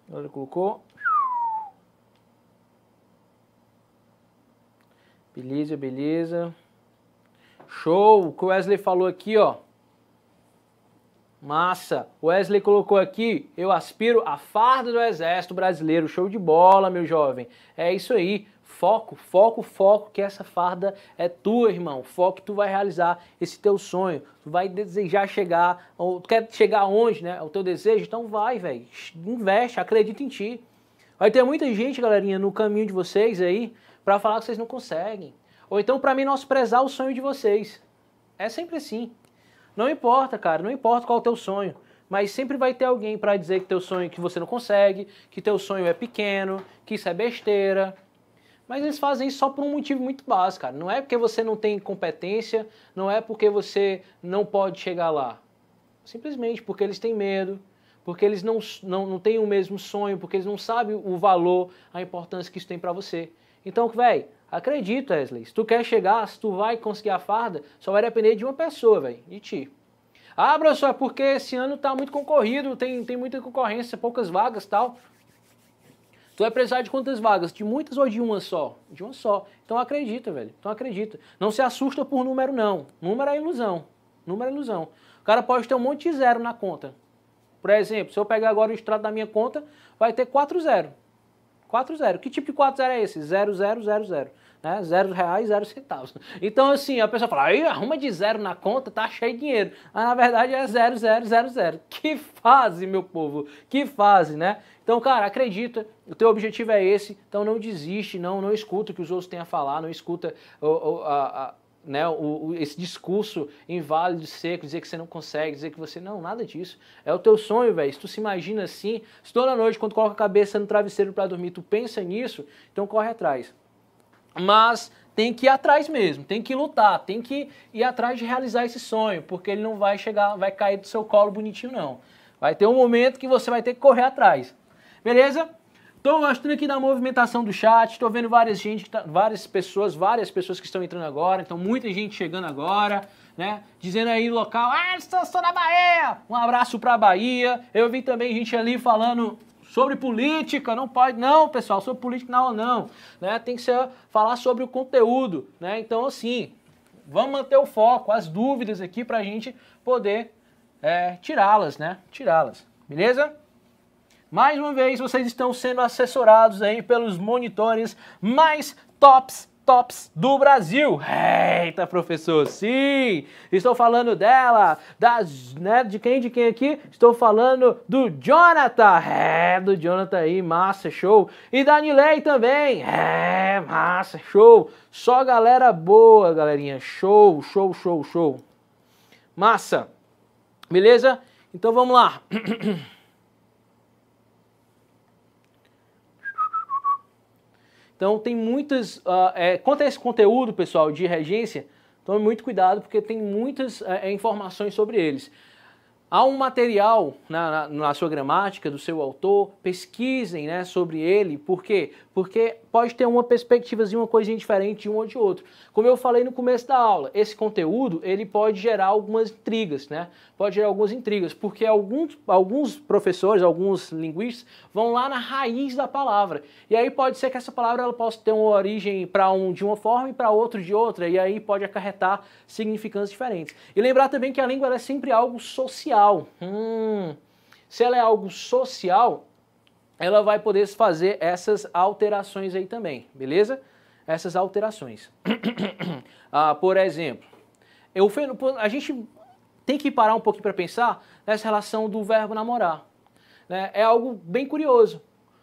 Agora colocou. Beleza, beleza. Show! O que o Wesley falou aqui, ó. Massa! O Wesley colocou aqui, eu aspiro à farda do Exército Brasileiro. Show de bola, meu jovem. É isso aí. Foco, foco, foco, que essa farda é tua, irmão. Foco que tu vai realizar esse teu sonho. Tu vai desejar chegar, ou tu quer chegar onde, né? O teu desejo? Então vai, velho. Investe, acredita em ti. Vai ter muita gente, galerinha, no caminho de vocês aí, pra falar que vocês não conseguem. Ou então pra menosprezar o sonho de vocês. É sempre assim. Não importa, cara, não importa qual é o teu sonho. Mas sempre vai ter alguém pra dizer que teu sonho que você não consegue, que teu sonho é pequeno, que isso é besteira. Mas eles fazem isso só por um motivo muito básico, cara. Não é porque você não tem competência, não é porque você não pode chegar lá. Simplesmente porque eles têm medo, porque eles não têm o mesmo sonho, porque eles não sabem o valor, a importância que isso tem pra você. Então, velho, acredita, Wesley. Se tu quer chegar, se tu vai conseguir a farda, só vai depender de uma pessoa, velho, de ti. Ah, professor, é porque esse ano tá muito concorrido, tem muita concorrência, poucas vagas e tal. Tu vai precisar de quantas vagas? De muitas ou de uma só? De uma só. Então acredita, velho. Então acredita. Não se assusta por número, não. Número é ilusão. Número é ilusão. O cara pode ter um monte de zero na conta. Por exemplo, se eu pegar agora o extrato da minha conta, vai ter 4 zeros. 40. Que tipo de 40 é esse? 0000. Né? 0 reais, 0 centavos. Então, assim, a pessoa fala, aí arruma de zero na conta, tá cheio de dinheiro. Mas, na verdade, é 0000. Que fase, meu povo, que fase, né? Então, cara, acredita, o teu objetivo é esse, então não desiste, não escuta o que os outros têm a falar, não escuta né, esse discurso inválido, seco, dizer que você não consegue, dizer que você... Não, nada disso. É o teu sonho, velho. Se tu se imagina assim, se toda noite, quando coloca a cabeça no travesseiro para dormir, tu pensa nisso, então corre atrás. Mas tem que ir atrás mesmo, tem que lutar, tem que ir atrás de realizar esse sonho, porque ele não vai chegar, vai cair do seu colo bonitinho não. Vai ter um momento que você vai ter que correr atrás. Beleza? Tô gostando aqui da movimentação do chat, tô vendo várias pessoas que estão entrando agora, então muita gente chegando agora, né? Dizendo aí no local, estou na Bahia! Um abraço pra Bahia. Eu vi também gente ali falando sobre política, não pode, não, pessoal, sobre política não, né? Tem que falar sobre o conteúdo, né? Então, assim, vamos manter o foco, as dúvidas aqui pra gente poder tirá-las, né? Tirá-las, beleza? Mais uma vez, vocês estão sendo assessorados aí pelos monitores mais tops do Brasil. Eita, professor, sim! Estou falando dela, né, de quem aqui? Estou falando do Jonathan, do Jonathan aí, massa, show. E da Nilei também, massa, show. Só galera boa, galerinha, show. Massa, beleza? Então vamos lá. Então tem muitas, quanto a esse conteúdo, pessoal, de regência, tome muito cuidado porque tem muitas informações sobre eles. Há um material na sua gramática, do seu autor, pesquisem, né, sobre ele, por quê? Porque pode ter uma perspectivazinha, uma coisinha diferente de um ou de outro. Como eu falei no começo da aula, esse conteúdo, ele pode gerar algumas intrigas, né? Pode gerar algumas intrigas, porque alguns professores, alguns linguistas, vão lá na raiz da palavra. E aí pode ser que essa palavra ela possa ter uma origem para um de uma forma e para outro de outra, e aí pode acarretar significâncias diferentes. E lembrar também que a língua ela é sempre algo social. Se ela é algo social, ela vai poder fazer essas alterações aí também, beleza? Essas alterações. Por exemplo, a gente tem que parar um pouquinho para pensar nessa relação do verbo namorar. Né? É algo bem curioso.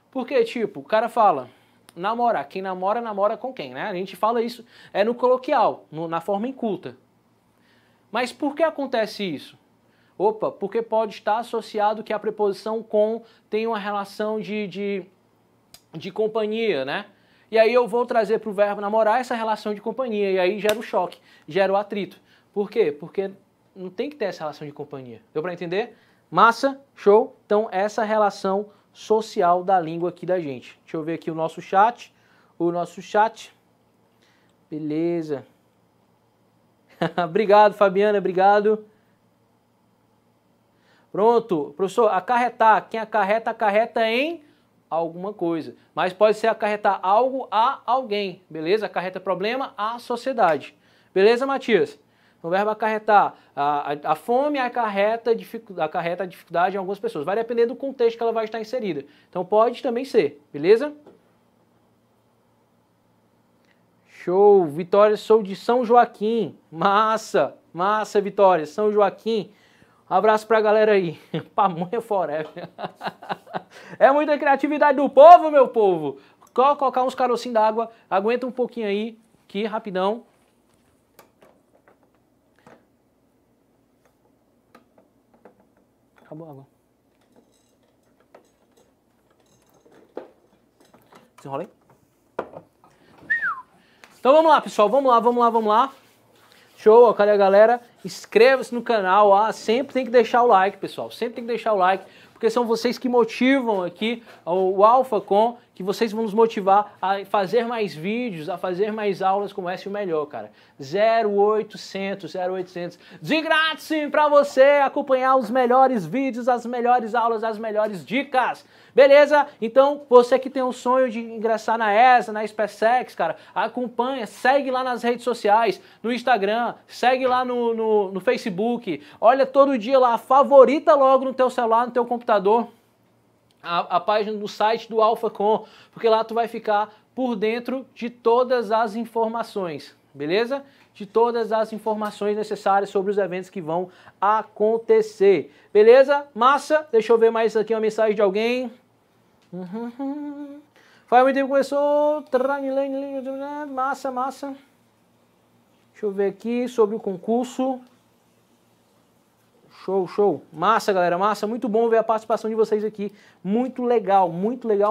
Porque, tipo, o cara fala, namorar. Quem namora, namora com quem, né? A gente fala isso no coloquial, na forma inculta. Mas por que acontece isso? Opa, porque pode estar associado que a preposição com tem uma relação de companhia, né? E aí eu vou trazer para o verbo namorar essa relação de companhia, e aí gera o choque, gera o atrito. Por quê? Porque não tem que ter essa relação de companhia. Deu para entender? Massa, show? Então essa relação social da língua aqui da gente. Deixa eu ver aqui o nosso chat. Beleza. Obrigado, Fabiana, obrigado. Pronto, professor, acarretar. Quem acarreta em alguma coisa. Mas pode ser acarretar algo a alguém, beleza? Acarreta problema à sociedade. Beleza, Matias? O verbo acarretar, a fome acarreta a dificuldade em algumas pessoas. Vai depender do contexto que ela vai estar inserida. Então pode também ser, beleza? Show, Vitória, sou de São Joaquim. Massa, Vitória, São Joaquim. Um abraço pra galera aí. Pamonha forever. É muita criatividade do povo, meu povo. Colocar uns carocinhos d'água. Aguenta um pouquinho aí, aqui, rapidão. Acabou a água. Desenrola aí. Então vamos lá, pessoal. Vamos lá. Show, cadê a galera? Inscreva-se no canal, sempre tem que deixar o like, pessoal, sempre tem que deixar o like, porque são vocês que motivam aqui o AlphaCom, que vocês vão nos motivar a fazer mais vídeos, a fazer mais aulas como essa e o melhor, cara. 0800, de grátis para você acompanhar os melhores vídeos, as melhores aulas, as melhores dicas. Beleza? Então, você que tem um sonho de ingressar na ESA, na SpaceX, cara, acompanha, segue lá nas redes sociais, no Instagram, segue lá no Facebook, olha todo dia lá, favorita logo no teu celular, no teu computador, a página do site do AlphaCom, porque lá tu vai ficar por dentro de todas as informações, beleza? De todas as informações necessárias sobre os eventos que vão acontecer, beleza? Massa, deixa eu ver mais aqui uma mensagem de alguém. Faz muito tempo que começou, massa, massa. Deixa eu ver aqui sobre o concurso. Show, show. Massa, galera, massa. Muito bom ver a participação de vocês aqui. Muito legal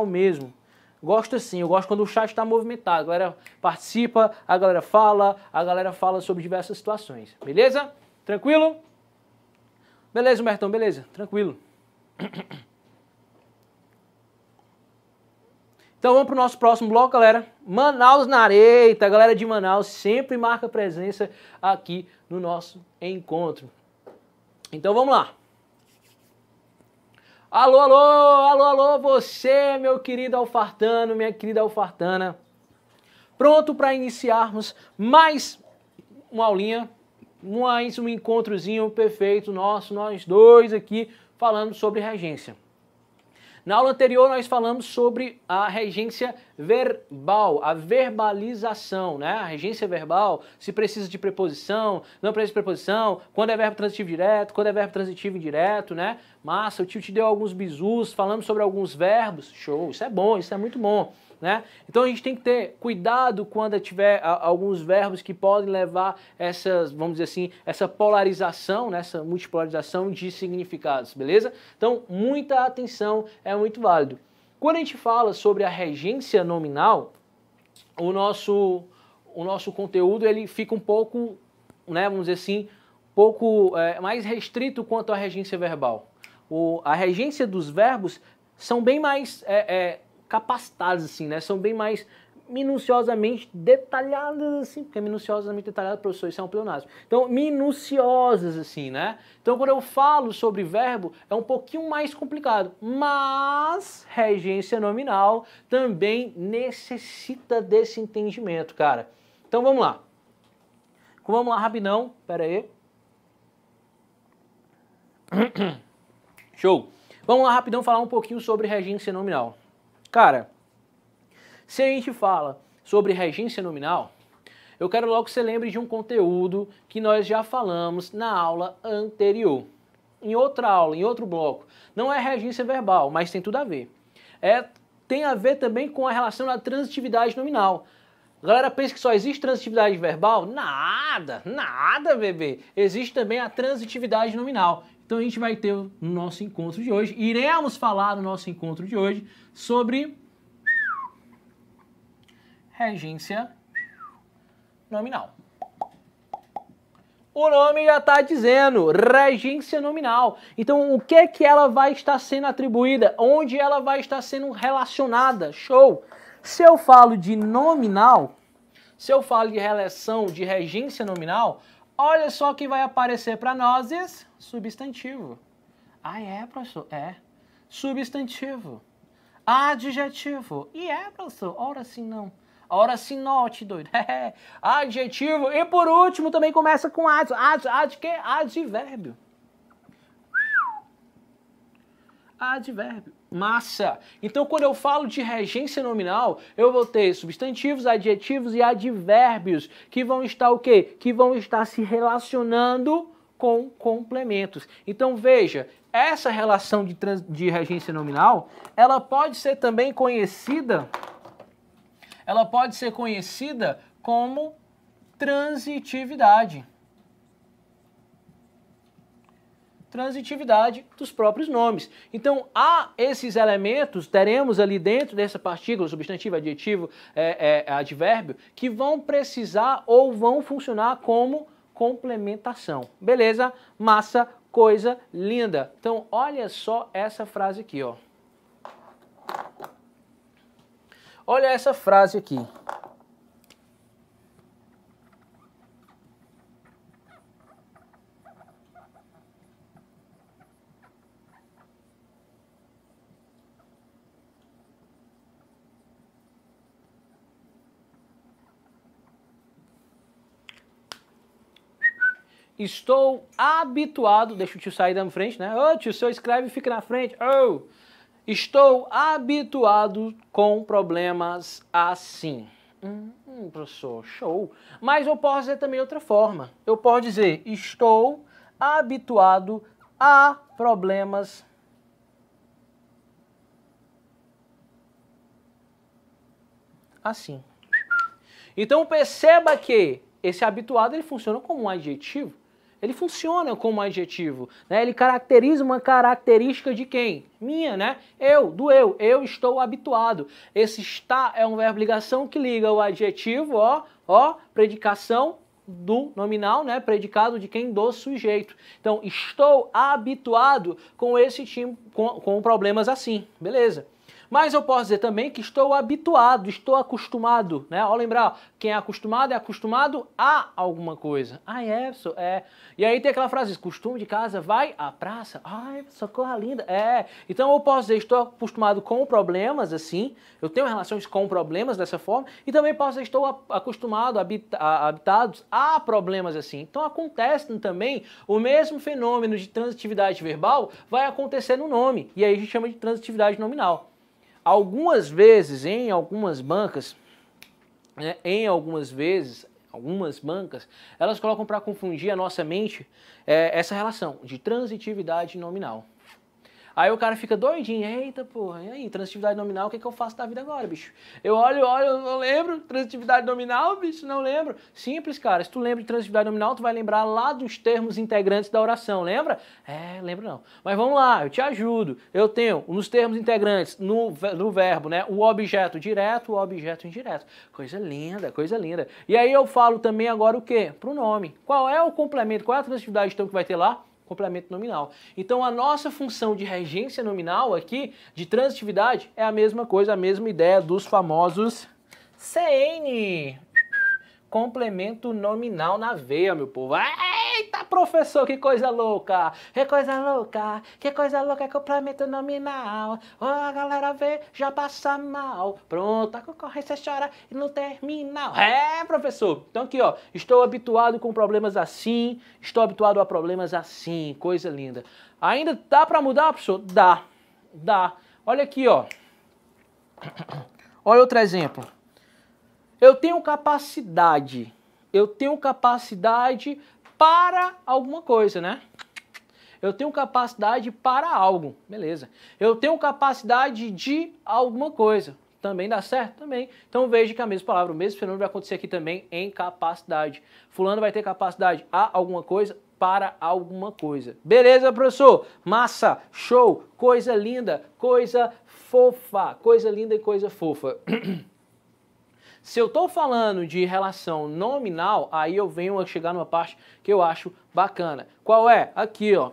mesmo. Gosto assim, eu gosto quando o chat está movimentado. A galera participa, a galera fala sobre diversas situações. Beleza? Tranquilo? Beleza, Humbertão, beleza. Tranquilo. Então vamos para o nosso próximo bloco, galera. Manaus na Areita. A galera de Manaus sempre marca presença aqui no nosso encontro. Então vamos lá. Alô, alô, alô, alô, você, meu querido alfartano, minha querida alfartana. Pronto para iniciarmos mais uma aulinha, mais um encontrozinho perfeito nosso, nós dois aqui, falando sobre regência. Na aula anterior nós falamos sobre a regência verbal, a verbalização, né? A regência verbal, se precisa de preposição, não precisa de preposição, quando é verbo transitivo direto, quando é verbo transitivo indireto, né? Massa, o tio te deu alguns bizus, falamos sobre alguns verbos, show, isso é bom, isso é muito bom, né? Então a gente tem que ter cuidado quando tiver alguns verbos que podem levar essas, vamos dizer assim, essa polarização, né? Essa multipolarização de significados, beleza? Então muita atenção, é muito válido. Quando a gente fala sobre a regência nominal, o nosso conteúdo ele fica um pouco, né, vamos dizer assim, um pouco mais restrito quanto à regência verbal. A regência dos verbos são bem mais capacitadas, assim, né? São bem mais minuciosamente detalhadas, assim, porque minuciosamente detalhada, professor, isso é um pleonasmo. Então, minuciosas, assim, né? Então, quando eu falo sobre verbo, é um pouquinho mais complicado, mas regência nominal também necessita desse entendimento, cara. Então, vamos lá. Vamos lá, rapidão, pera aí. Show. Vamos lá, rapidão, falar um pouquinho sobre regência nominal. Cara, se a gente fala sobre regência nominal, eu quero logo que você lembre de um conteúdo que nós já falamos na aula anterior. Em outra aula, em outro bloco. Não é regência verbal, mas tem tudo a ver. Tem a ver também com a relação da transitividade nominal. A galera pensa que só existe transitividade verbal? Nada, nada, bebê. Existe também a transitividade nominal. Então a gente vai ter no nosso encontro de hoje, iremos falar no nosso encontro de hoje sobre regência nominal. O nome já está dizendo, regência nominal. Então o que é que ela vai estar sendo atribuída? Onde ela vai estar sendo relacionada? Show! Se eu falo de nominal, se eu falo de relação de regência nominal, olha só o que vai aparecer para nós, substantivo. Ah, é, professor? É. Substantivo. Adjetivo. E professor? Ora sim não. Ora sim note, doido. Adjetivo. E por último também começa com que? Advérbio. Advérbio. Massa! Então, quando eu falo de regência nominal, eu vou ter substantivos, adjetivos e advérbios que vão estar o quê? Que vão estar se relacionando com complementos. Então, veja, essa relação de regência nominal, ela pode ser também conhecida, como transitividade. Transitividade dos próprios nomes. Então, há esses elementos, teremos ali dentro dessa partícula, substantivo, adjetivo, advérbio, que vão precisar ou vão funcionar como complementação. Beleza? Massa, coisa linda. Então, olha só essa frase aqui, ó. Olha essa frase aqui. Estou habituado, deixa o tio sair da frente, né? Ô, tio, o senhor escreve e fica na frente. Oh. Estou habituado com problemas assim. Professor, show. Mas eu posso dizer também outra forma. Eu posso dizer, estou habituado a problemas assim. Então perceba que esse habituado ele funciona como um adjetivo. Ele funciona como um adjetivo, né? Ele caracteriza uma característica de quem? Minha, né? Eu estou habituado. Esse está é um verbo ligação que liga o adjetivo, predicação do nominal, né? Predicado de quem? Do sujeito. Então, estou habituado com esse tipo, com problemas assim, beleza? Mas eu posso dizer também que estou habituado, estou acostumado, né? Ó, lembrar, quem é acostumado a alguma coisa. Professor, E aí tem aquela frase, costume de casa, vai à praça. Ai, socorro linda. Então eu posso dizer, estou acostumado com problemas, assim, eu tenho relações com problemas dessa forma, e também posso dizer, estou acostumado, habitados a problemas, assim. Então acontece também o mesmo fenômeno de transitividade verbal vai acontecer no nome, e aí a gente chama de transitividade nominal. Algumas vezes, em algumas bancas, né, algumas bancas, elas colocam para confundir a nossa mente essa relação de transitividade nominal. Aí o cara fica doidinho, eita porra, e aí, transitividade nominal, o que eu faço da vida agora, bicho? Eu olho, eu não lembro, transitividade nominal, bicho, não lembro. Simples, cara, se tu lembra de transitividade nominal, tu vai lembrar lá dos termos integrantes da oração, lembra? Lembro não. Mas vamos lá, eu te ajudo. Eu tenho, nos termos integrantes, no verbo, né, o objeto direto, o objeto indireto. Coisa linda, coisa linda. E aí eu falo também agora o quê? Pro nome. Qual é o complemento, qual é a transitividade então que vai ter lá? Complemento nominal. Então a nossa função de regência nominal aqui, de transitividade, é a mesma coisa, a mesma ideia dos famosos CN. Complemento nominal na veia, meu povo. Eita, professor, que coisa louca! Que coisa louca! Que coisa louca é complemento nominal! A galera vê, já passa mal. Pronto, a concorrência chora e não termina. Professor! Então aqui, ó, estou habituado com problemas assim, estou habituado a problemas assim, coisa linda. Ainda dá pra mudar, professor? Dá. Olha aqui, ó. Olha outro exemplo. Eu tenho capacidade para alguma coisa, né? Eu tenho capacidade para algo, beleza. Eu tenho capacidade de alguma coisa, também dá certo? Também. Então veja que a mesma palavra, o mesmo fenômeno vai acontecer aqui também em capacidade. Fulano vai ter capacidade a alguma coisa, para alguma coisa. Beleza, professor? Massa, show, coisa linda, coisa fofa, coisa linda e coisa fofa. Se eu estou falando de relação nominal, aí eu venho a chegar numa parte que eu acho bacana. Qual é? Aqui, ó.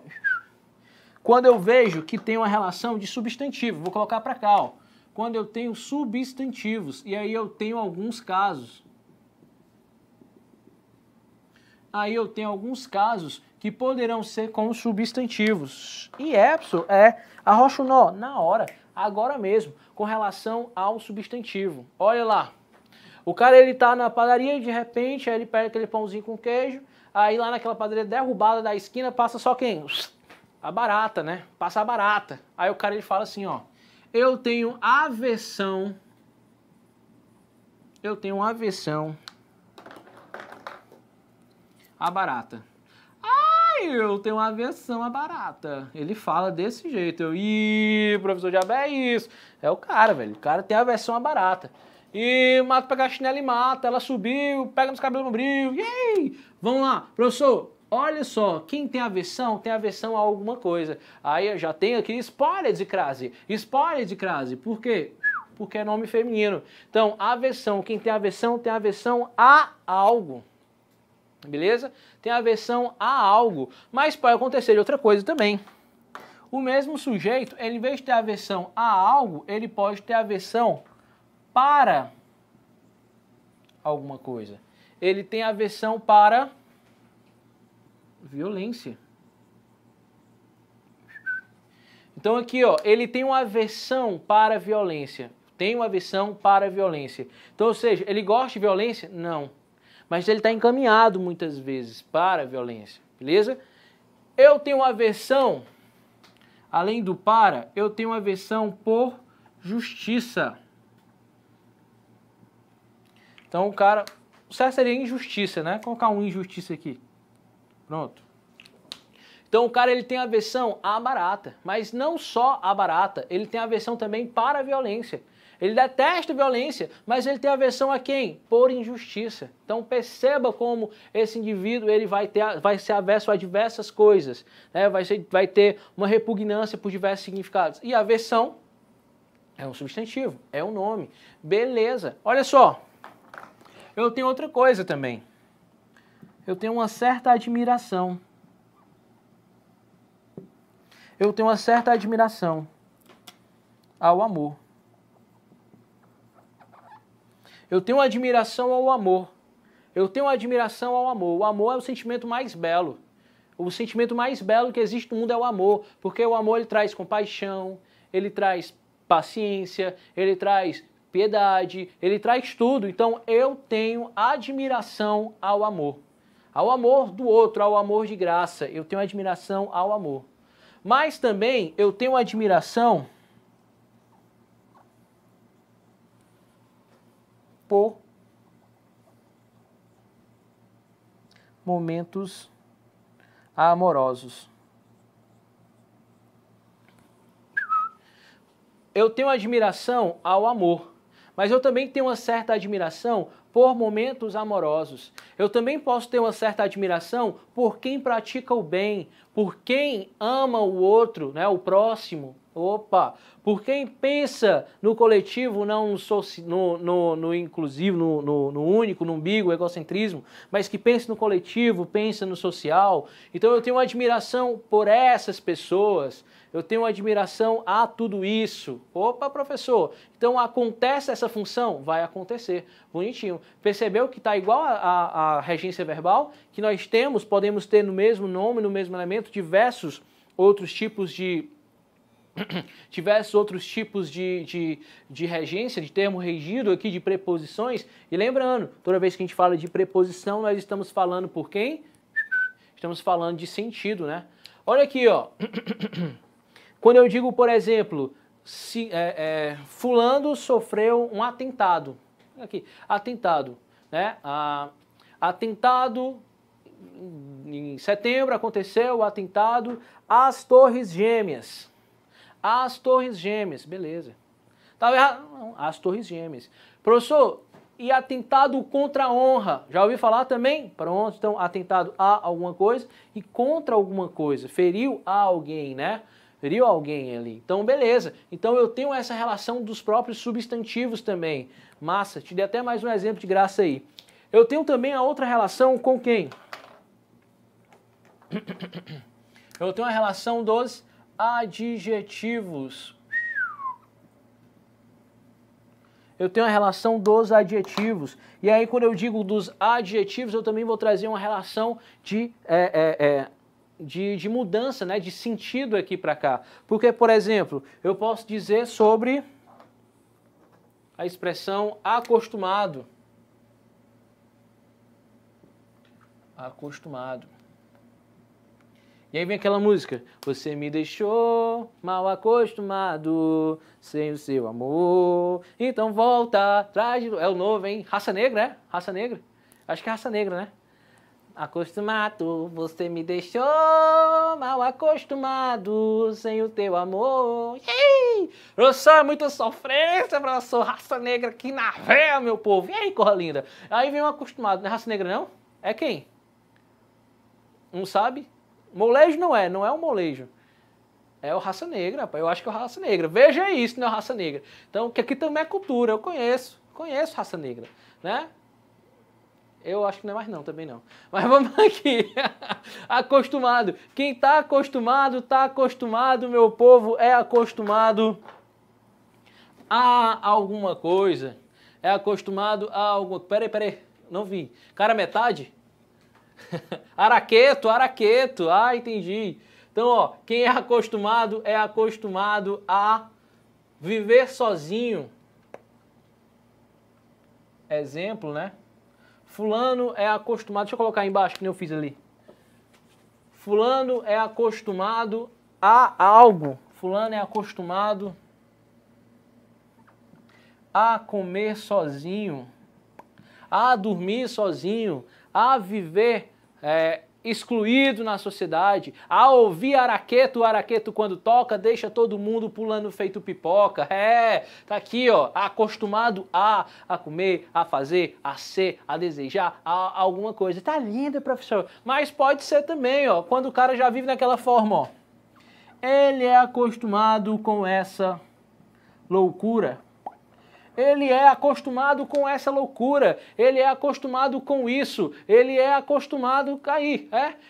Quando eu vejo que tem uma relação de substantivo, vou colocar para cá, ó. Quando eu tenho substantivos, e aí eu tenho alguns casos. Aí eu tenho alguns casos que poderão ser com substantivos. E Epson arrocha o nó na hora, agora mesmo, com relação ao substantivo. Olha lá. O cara, ele tá na padaria, de repente, aí ele pega aquele pãozinho com queijo, aí lá naquela padaria derrubada da esquina, passa só quem? A barata, né? Passa a barata. Aí o cara, ele fala assim, ó, eu tenho aversão à barata. Eu tenho uma aversão à barata. Ele fala desse jeito. Professor Diabo, é isso. É o cara, velho. O cara tem aversão à barata. E mata, pega a chinela e mata, ela subiu, pega nos cabelos no brilho, yay! Vamos lá, professor, olha só, quem tem aversão a alguma coisa. Aí eu já tenho aqui spoiler de crase, por quê? Porque é nome feminino. Então, aversão, quem tem aversão a algo, beleza? Tem aversão a algo, mas pode acontecer de outra coisa também. O mesmo sujeito, ele, em vez de ter aversão a algo, ele pode ter aversão para alguma coisa. Ele tem aversão para violência. Então aqui, ó, ele tem uma aversão para violência. Então, ou seja, ele gosta de violência? Não. Mas ele está encaminhado muitas vezes para a violência, beleza? Eu tenho uma aversão Além do para, eu tenho aversão por justiça. Então, o cara... O certo seria injustiça, né? Vou colocar um injustiça aqui. Pronto. Então, o cara ele tem aversão à barata. Mas não só à barata, ele tem aversão também para a violência. Ele detesta violência, mas ele tem aversão a quem? Por injustiça. Então perceba como esse indivíduo ele vai ser averso a diversas coisas, né? Vai ter uma repugnância por diversos significados. E aversão é um substantivo, é um nome. Beleza. Olha só, eu tenho outra coisa também. Eu tenho uma certa admiração. Eu tenho uma certa admiração ao amor. Eu tenho admiração ao amor. Eu tenho admiração ao amor. O amor é o sentimento mais belo. O sentimento mais belo que existe no mundo é o amor. Porque o amor ele traz compaixão, ele traz paciência, ele traz piedade, ele traz tudo. Então eu tenho admiração ao amor. Ao amor do outro, ao amor de graça. Eu tenho admiração ao amor. Mas também eu tenho admiração por momentos amorosos. Eu tenho admiração ao amor, mas eu também tenho uma certa admiração por momentos amorosos. Eu também posso ter uma certa admiração por quem pratica o bem, por quem ama o outro, né, o próximo. Opa! Por quem pensa no coletivo, não no inclusivo, no único, no umbigo, egocentrismo, mas que pensa no coletivo, pensa no social. Então eu tenho uma admiração por essas pessoas, eu tenho uma admiração a tudo isso. Opa, professor! Então acontece essa função? Vai acontecer. Bonitinho. Percebeu que está igual a regência verbal? Que nós podemos ter no mesmo nome, no mesmo elemento, diversos outros tipos de regência, de termo regido aqui, de preposições. E lembrando, toda vez que a gente fala de preposição, nós estamos falando por quem? Estamos falando de sentido, né? Olha aqui, ó. Quando eu digo, por exemplo, fulano sofreu um atentado. Aqui, atentado, né? Atentado, em setembro aconteceu o atentado às Torres Gêmeas. As Torres Gêmeas, beleza. Estava errado? Não, as Torres Gêmeas. Professor, e atentado contra a honra? Já ouviu falar também? Pronto, então atentado a alguma coisa e contra alguma coisa. Feriu a alguém, né? Feriu alguém ali. Então, beleza. Então eu tenho essa relação dos próprios substantivos também. Massa, te dei até mais um exemplo de graça aí. Eu tenho também a outra relação com quem? Eu tenho a relação dos adjetivos. Eu tenho a relação dos adjetivos. E aí, quando eu digo dos adjetivos, eu também vou trazer uma relação de mudança, né, de sentido aqui para cá. Porque, por exemplo, eu posso dizer sobre a expressão acostumado. Acostumado. E aí vem aquela música, você me deixou mal acostumado, sem o seu amor, então volta atrás. É o novo, hein? Raça Negra, é? Raça Negra? Acho que é Raça Negra, né? Acostumado, você me deixou mal acostumado, sem o teu amor. Ei! Professor, é muita sofrência, professor. Raça Negra aqui na veia, meu povo. E aí, corra linda? Aí vem um acostumado, não é Raça Negra, não? É quem? Não sabe? Molejo não é o molejo. É o Raça Negra, rapaz. Eu acho que é o Raça Negra. Veja isso, não é o Raça Negra. Então, que aqui também é cultura, eu conheço Raça Negra, né? Eu acho que não é mais não, também não. Mas vamos aqui. Acostumado. Quem tá acostumado, meu povo, é acostumado a alguma coisa. É acostumado a alguma... Peraí, não vi. Cara, metade? Araqueto. Ah, entendi. Então, ó, quem é acostumado a viver sozinho. Exemplo, né? Fulano é acostumado... Deixa eu colocar aí embaixo, que nem eu fiz ali. Fulano é acostumado a algo. Fulano é acostumado a comer sozinho, a dormir sozinho, a viver excluído na sociedade, a ouvir araqueto, o araqueto quando toca deixa todo mundo pulando feito pipoca. Tá aqui, ó, acostumado a comer, a fazer, a ser, a desejar a alguma coisa. Tá lindo, professor, mas pode ser também, ó, quando o cara já vive naquela forma, ó. Ele é acostumado com essa loucura. Ele é acostumado com essa loucura, ele é acostumado com isso, ele é acostumado a cair,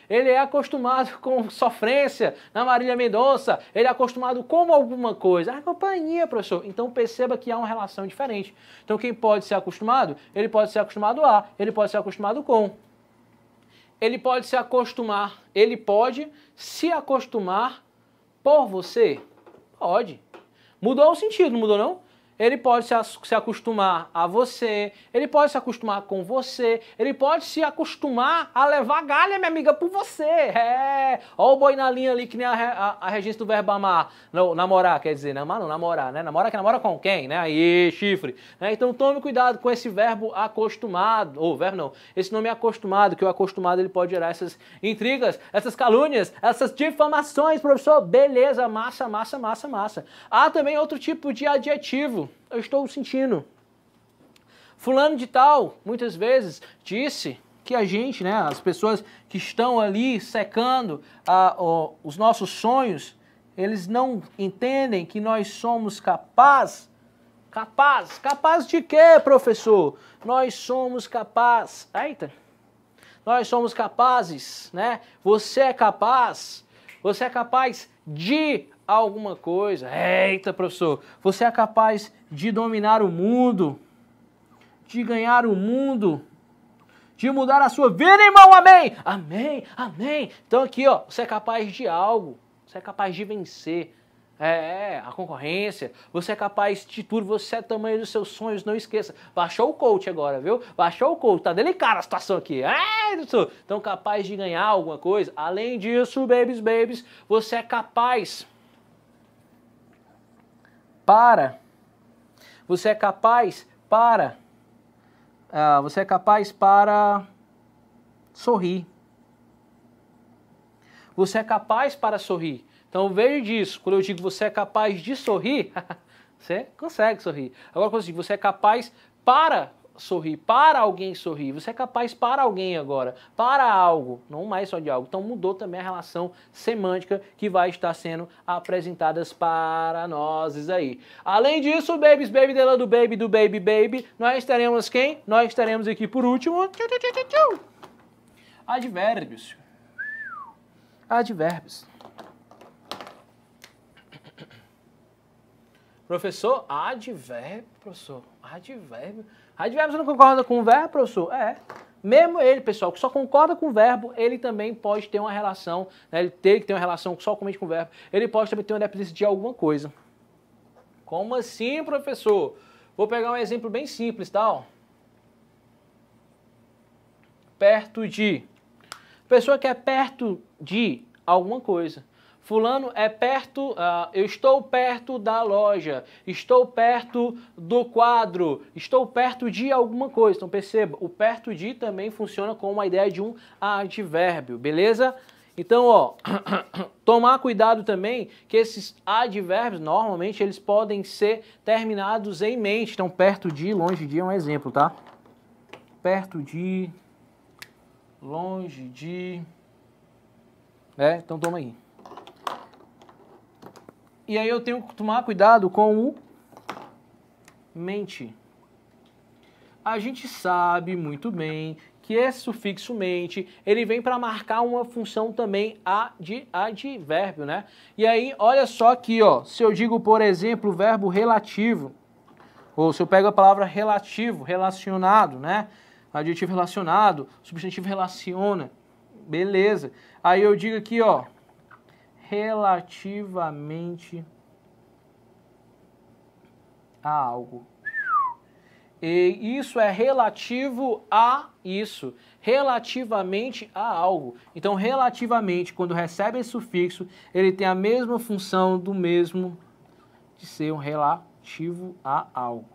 ele é acostumado com sofrência na Marília Mendonça, ele é acostumado com alguma coisa. A companhia, professor. Então perceba que há uma relação diferente. Então quem pode ser acostumado? Ele pode ser acostumado a, ele pode ser acostumado com. Ele pode se acostumar, ele pode se acostumar por você? Pode. Mudou o sentido, não mudou não? Ele pode se acostumar a você, ele pode se acostumar com você, ele pode se acostumar a levar galha, minha amiga, por você. Ó o boi na linha ali, que nem a regência do verbo amar. Não, namorar, quer dizer, não, namorar, né? Namorar que namora com quem, né? Aí, chifre. Então tome cuidado com esse verbo acostumado, ou verbo não, esse nome acostumado, que o acostumado ele pode gerar essas intrigas, essas calúnias, essas difamações, professor. Beleza, massa, massa, massa, massa. Há também outro tipo de adjetivo. Eu estou sentindo. Fulano de tal, muitas vezes, disse que a gente, né, as pessoas que estão ali secando os nossos sonhos, eles não entendem que nós somos capazes. Capaz de quê, professor? Nós somos capazes. Eita. Nós somos capazes, né? Você é capaz de alguma coisa. Eita, professor, você é capaz de dominar o mundo, de ganhar o mundo, de mudar a sua vida, irmão, amém? Amém, amém. Então aqui, ó, você é capaz de algo, você é capaz de vencer. A concorrência, você é capaz de tudo, você é o tamanho dos seus sonhos, não esqueça. Baixou o coach agora, viu? Baixou o coach, tá delicada a situação aqui. Então capaz de ganhar alguma coisa. Além disso, babies, você é capaz para sorrir. Você é capaz para sorrir. Então veja disso, quando eu digo você é capaz de sorrir, você consegue sorrir. Agora quando eu digo você é capaz para sorrir, para alguém sorrir, você é capaz para alguém agora, para algo, não mais só de algo. Então mudou também a relação semântica que vai estar sendo apresentadas para nós aí. Além disso, baby, do baby, nós teremos quem? Nós teremos aqui por último, advérbios. Advérbios. Professor, advérbio, professor, advérbio. Advérbio, você não concorda com o verbo, professor? Mesmo ele, pessoal, que só concorda com o verbo, ele também pode ter uma relação, né? Ele tem que ter uma relação somente com o verbo, ele pode também ter uma dependência de alguma coisa. Como assim, professor? Vou pegar um exemplo bem simples, tá? Ó. Perto de. Pessoa que é perto de alguma coisa. Fulano é perto, eu estou perto da loja, estou perto do quadro, estou perto de alguma coisa. Então perceba, o perto de também funciona como uma ideia de um advérbio, beleza? Então, ó, tomar cuidado também que esses advérbios, normalmente, eles podem ser terminados em mente. Então, perto de, longe de é um exemplo, tá? Perto de, longe de, então toma aí. E aí eu tenho que tomar cuidado com o mente. A gente sabe muito bem que esse sufixo mente, ele vem para marcar uma função também de advérbio, né? E aí, olha só aqui, ó, se eu digo, por exemplo, o verbo relativo, ou se eu pego a palavra relativo, relacionado, né? Adjetivo relacionado, substantivo relaciona, beleza. Aí eu digo aqui, ó, relativamente a algo. E isso é relativo a isso, relativamente a algo. Então, relativamente, quando recebe esse sufixo, ele tem a mesma função do mesmo de ser um relativo a algo.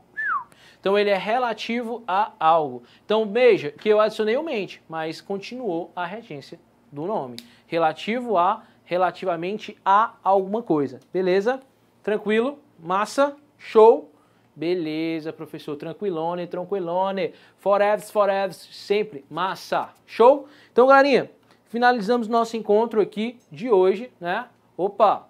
Então, ele é relativo a algo. Então, veja que eu adicionei o mente, mas continuou a regência do nome. Relativo a, relativamente a alguma coisa. Beleza? Tranquilo? Massa? Show? Beleza, professor. Tranquilone, tranquilone. Forever, sempre. Massa. Show? Então, galerinha, finalizamos nosso encontro aqui de hoje, né? Opa!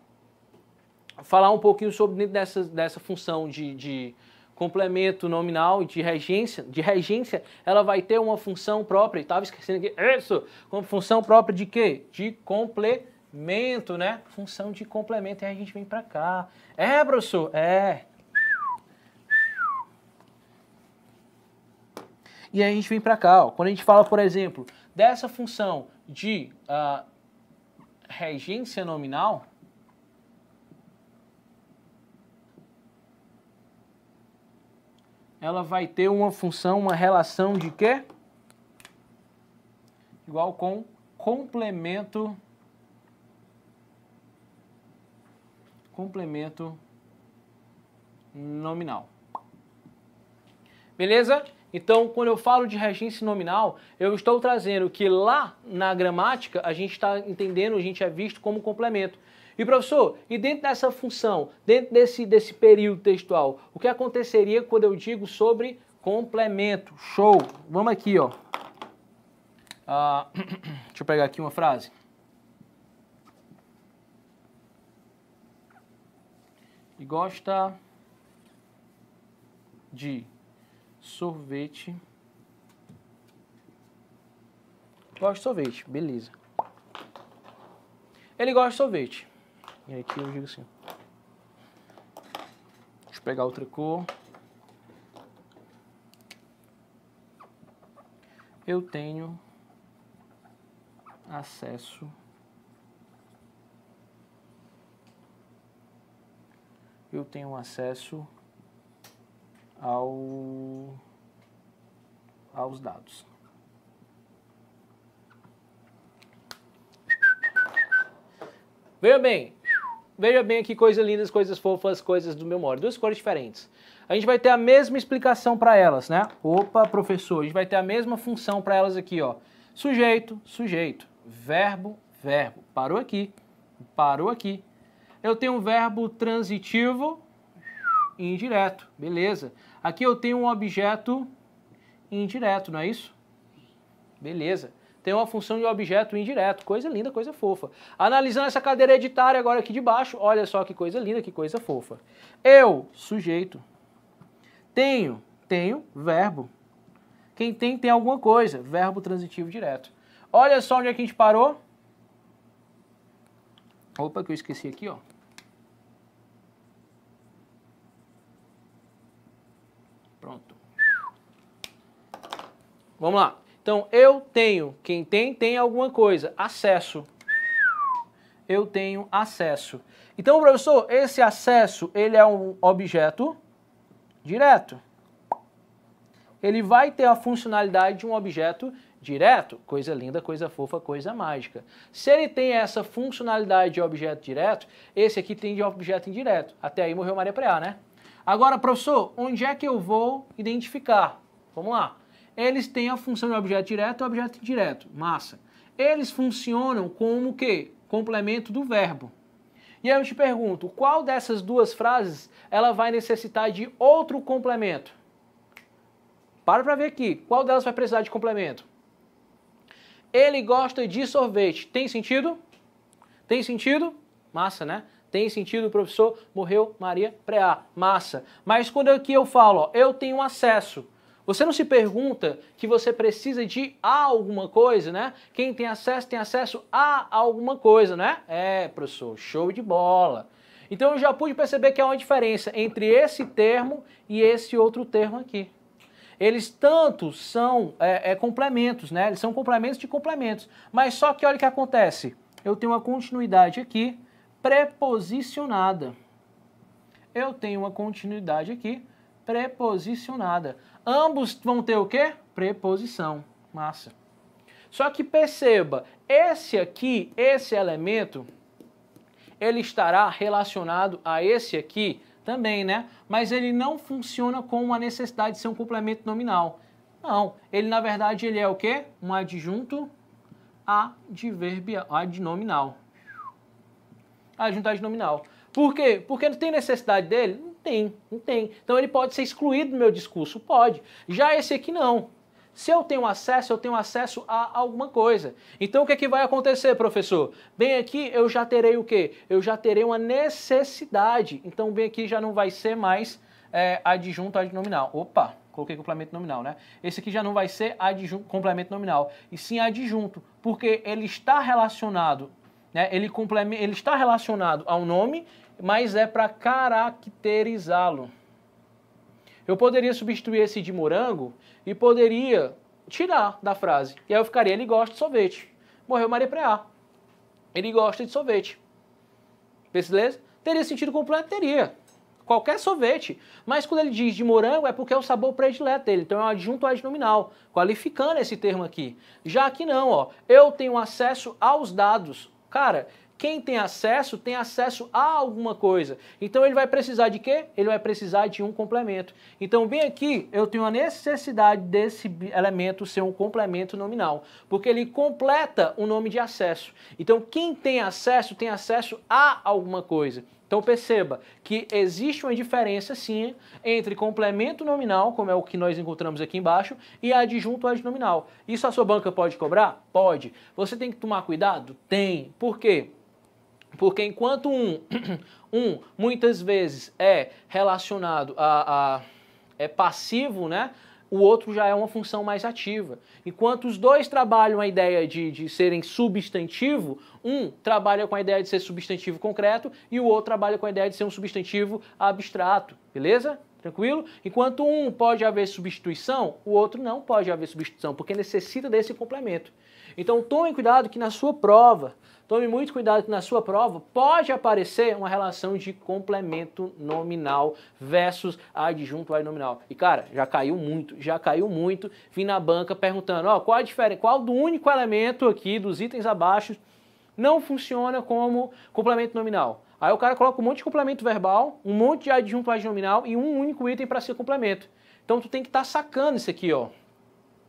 Falar um pouquinho sobre dessa função de complemento nominal e de regência, ela vai ter uma função própria, estava esquecendo aqui, isso, como função própria de quê? De complemento, né? Função de complemento, e aí a gente vem para cá. É, professor? É. E aí a gente vem para cá, ó. Quando a gente fala, por exemplo, dessa função de regência nominal, ela vai ter uma função, uma relação de quê? Igual com complemento nominal. Beleza? Então, quando eu falo de regência nominal, eu estou trazendo que lá na gramática a gente está entendendo, a gente é visto como complemento. E professor, e dentro dessa função, dentro desse período textual, o que aconteceria quando eu digo sobre complemento? Show! Vamos aqui, ó. Deixa eu pegar aqui uma frase. E gosta de sorvete. Gosta de sorvete, beleza. Ele gosta de sorvete. E aqui eu digo assim. Deixa eu pegar outra cor. Eu tenho acesso aos dados. Veja bem aqui coisas lindas, coisas fofas, coisas do meu modo. Duas cores diferentes. A gente vai ter a mesma explicação para elas, né? Opa, professor, a gente vai ter a mesma função para elas aqui, ó. Sujeito, sujeito. Verbo, verbo. Parou aqui. Parou aqui. Eu tenho um verbo transitivo e indireto. Beleza. Aqui eu tenho um objeto indireto, não é isso? Beleza. Tem uma função de objeto indireto. Coisa linda, coisa fofa. Analisando essa cadeira hereditária agora aqui de baixo, olha só que coisa linda, que coisa fofa. Eu, sujeito. Tenho, verbo. Quem tem alguma coisa. Verbo transitivo direto. Olha só onde é que a gente parou. Opa, que eu esqueci aqui, ó. Pronto. Vamos lá. Então, eu tenho, quem tem alguma coisa, acesso. Eu tenho acesso. Então, professor, esse acesso, ele é um objeto direto. Ele vai ter a funcionalidade de um objeto direto. Coisa linda, coisa fofa, coisa mágica. Se ele tem essa funcionalidade de objeto direto, esse aqui tem de objeto indireto. Até aí morreu Maria Preá, né? Agora, professor, onde é que eu vou identificar? Vamos lá. Eles têm a função de objeto direto e objeto indireto. Massa. Eles funcionam como o quê? Complemento do verbo. E aí eu te pergunto, qual dessas duas frases ela vai necessitar de outro complemento? Para ver aqui. Qual delas vai precisar de complemento? Ele gosta de sorvete. Tem sentido? Tem sentido? Massa, né? Tem sentido, professor? Morreu Maria Preá. Massa. Mas quando aqui eu falo, ó, eu tenho acesso. Você não se pergunta que você precisa de alguma coisa, né? Quem tem acesso a alguma coisa, né? É, professor, show de bola. Então eu já pude perceber que há uma diferença entre esse termo e esse outro termo aqui. Eles tanto são complementos, né? Eles são complementos de complementos. Mas só que olha o que acontece. Eu tenho uma continuidade aqui preposicionada. Eu tenho uma continuidade aqui preposicionada. Ambos vão ter o quê? Preposição. Massa. Só que perceba, esse aqui, esse elemento, ele estará relacionado a esse aqui também, né? Mas ele não funciona com uma necessidade de ser um complemento nominal. Não, ele na verdade ele é o quê? Um adjunto adnominal. Adjunto adnominal. Por quê? Porque não tem necessidade dele? Não tem. Então ele pode ser excluído do meu discurso? Pode. Já esse aqui não. Se eu tenho acesso a alguma coisa. Então o que é que vai acontecer, professor? Bem aqui eu já terei o quê? Eu já terei uma necessidade. Então bem aqui já não vai ser mais adjunto adnominal. Opa, coloquei complemento nominal, né? Esse aqui já não vai ser adjunto, complemento nominal, e sim adjunto, porque ele está relacionado, né? Ele está relacionado ao nome, mas é para caracterizá-lo. Eu poderia substituir esse de morango e poderia tirar da frase. E aí eu ficaria, ele gosta de sorvete. Morreu Maria Preá. Ele gosta de sorvete. Beleza? Teria sentido completo? Teria. Qualquer sorvete. Mas quando ele diz de morango é porque é o sabor predileto dele. Então é um adjunto adnominal, qualificando esse termo aqui. Já aqui não, ó. Eu tenho acesso aos dados. Cara, quem tem acesso a alguma coisa. Então ele vai precisar de quê? Ele vai precisar de um complemento. Então bem aqui eu tenho a necessidade desse elemento ser um complemento nominal, porque ele completa o nome de acesso. Então quem tem acesso a alguma coisa. Então perceba que existe uma diferença sim entre complemento nominal, como é o que nós encontramos aqui embaixo, e adjunto adnominal. Isso a sua banca pode cobrar? Pode. Você tem que tomar cuidado? Tem. Por quê? Porque enquanto muitas vezes é relacionado é passivo, né? O outro já é uma função mais ativa. Enquanto os dois trabalham a ideia de serem substantivo, um trabalha com a ideia de ser substantivo concreto e o outro trabalha com a ideia de ser um substantivo abstrato, beleza? Tranquilo? Enquanto um pode haver substituição, o outro não pode haver substituição, porque necessita desse complemento. Então tome cuidado que na sua prova, tome muito cuidado que na sua prova pode aparecer uma relação de complemento nominal versus adjunto adnominal. E cara, já caiu muito, vim na banca perguntando, ó, qual a diferença, qual do único elemento aqui dos itens abaixo não funciona como complemento nominal? Aí o cara coloca um monte de complemento verbal, um monte de adjunto adnominal e um único item para ser complemento. Então tu tem que estar sacando isso aqui, ó.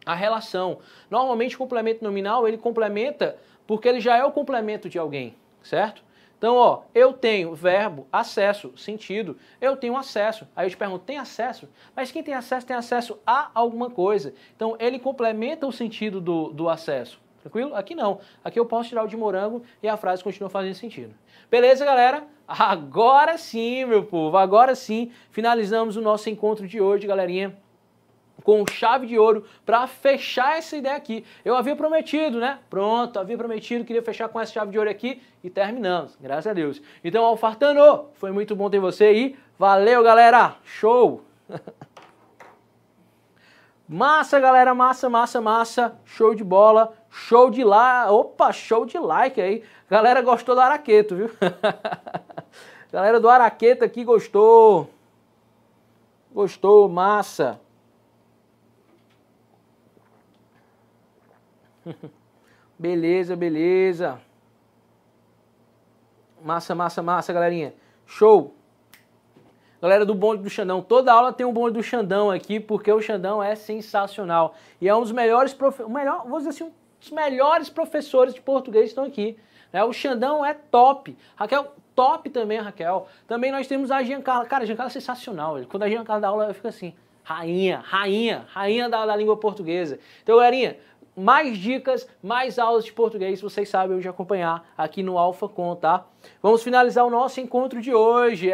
A relação. Normalmente o complemento nominal, ele complementa porque ele já é o complemento de alguém, certo? Então, ó, eu tenho verbo, acesso, sentido, eu tenho acesso. Aí eu te pergunto, tem acesso? Mas quem tem acesso a alguma coisa. Então, ele complementa o sentido do acesso. Tranquilo? Aqui não. Aqui eu posso tirar o de morango e a frase continua fazendo sentido. Beleza, galera? Agora sim, meu povo, agora sim, finalizamos o nosso encontro de hoje, galerinha, com chave de ouro para fechar essa ideia aqui. Eu havia prometido, né? Pronto, havia prometido, queria fechar com essa chave de ouro aqui e terminamos, graças a Deus. Então, Alfartano, foi muito bom ter você aí. Valeu, galera! Show! Massa, galera, massa, massa, massa. Show de bola, show de like. Opa, show de like aí. Galera gostou do Araqueto, viu? Galera do Araqueto aqui gostou. Gostou, massa. Beleza, beleza. Massa, massa, massa, galerinha. Show. Galera do bonde do Xandão, toda aula tem um bonde do Xandão aqui, porque o Xandão é sensacional. E é um dos melhores, vou dizer assim, um dos melhores professores de português que estão aqui. Né? O Xandão é top. Raquel, top também, Raquel. Também nós temos a Giancarla. Cara, a Giancarla é sensacional. Quando a Giancarla dá aula, eu fico assim, rainha da língua portuguesa. Então, galerinha, mais dicas, mais aulas de português, vocês sabem onde acompanhar aqui no AlphaCon, tá? Vamos finalizar o nosso encontro de hoje.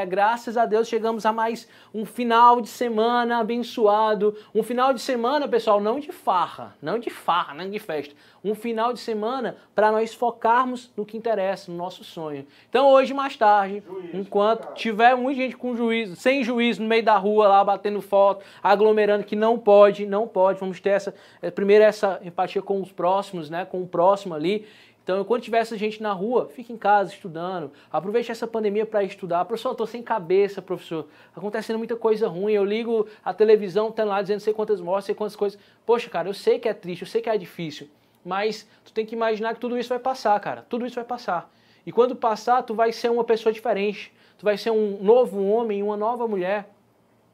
Graças a Deus chegamos a mais um final de semana abençoado. Um final de semana, pessoal, não de farra, não de festa. Um final de semana para nós focarmos no que interessa, no nosso sonho. Então hoje, mais tarde, enquanto tiver muita gente com juízo, sem juízo no meio da rua lá, batendo foto, aglomerando, que não pode, vamos ter primeiro essa empatia com os próximos, né, com o próximo ali. Então, quando tiver essa gente na rua, fique em casa estudando, aproveite essa pandemia para estudar. Professor, eu tô sem cabeça, professor, acontecendo muita coisa ruim, eu ligo a televisão, tá lá dizendo sei quantas mortes, sei quantas coisas. Poxa, cara, eu sei que é triste, eu sei que é difícil, mas tu tem que imaginar que tudo isso vai passar, cara, tudo isso vai passar. E quando passar, tu vai ser uma pessoa diferente, tu vai ser um novo homem, uma nova mulher,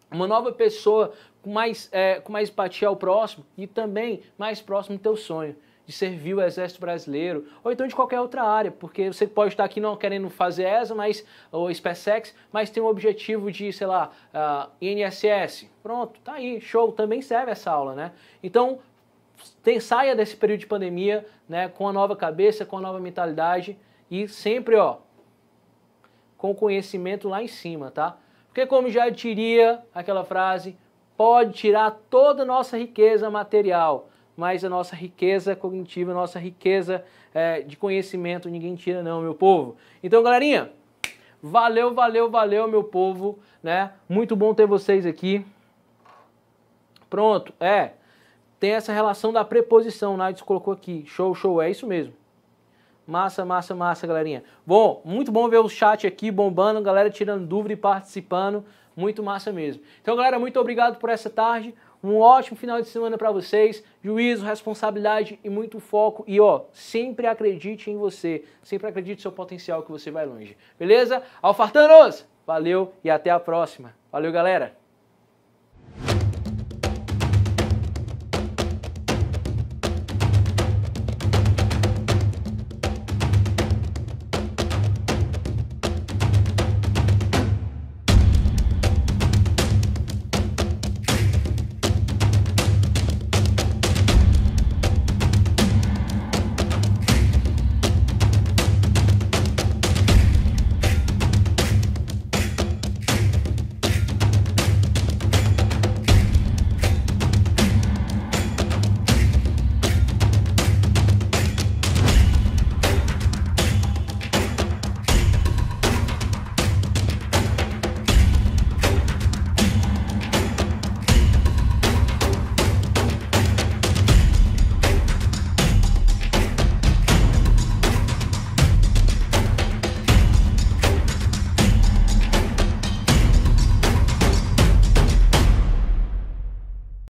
uma nova pessoa com mais empatia ao próximo e também mais próximo do teu sonho de servir o Exército Brasileiro, ou então de qualquer outra área, porque você pode estar aqui não querendo fazer ESA, ou SpaceX, mas tem um objetivo de, sei lá, INSS. Pronto, tá aí, show, também serve essa aula, né? Então, saia desse período de pandemia, né, com a nova cabeça, com a nova mentalidade e sempre, ó, com o conhecimento lá em cima, tá? Porque como já diria aquela frase, pode tirar toda a nossa riqueza material, mas a nossa riqueza cognitiva, a nossa riqueza de conhecimento, ninguém tira não, meu povo. Então, galerinha, valeu, valeu, valeu, meu povo, né? Muito bom ter vocês aqui. Pronto, tem essa relação da preposição, o Nades colocou aqui. Show, show, é isso mesmo. Massa, massa, massa, galerinha. Bom, muito bom ver o chat aqui bombando, galera tirando dúvida e participando. Muito massa mesmo. Então, galera, muito obrigado por essa tarde. Um ótimo final de semana para vocês. Juízo, responsabilidade e muito foco. E, ó, sempre acredite em você. Sempre acredite no seu potencial que você vai longe. Beleza? Alfartanos! Valeu e até a próxima. Valeu, galera!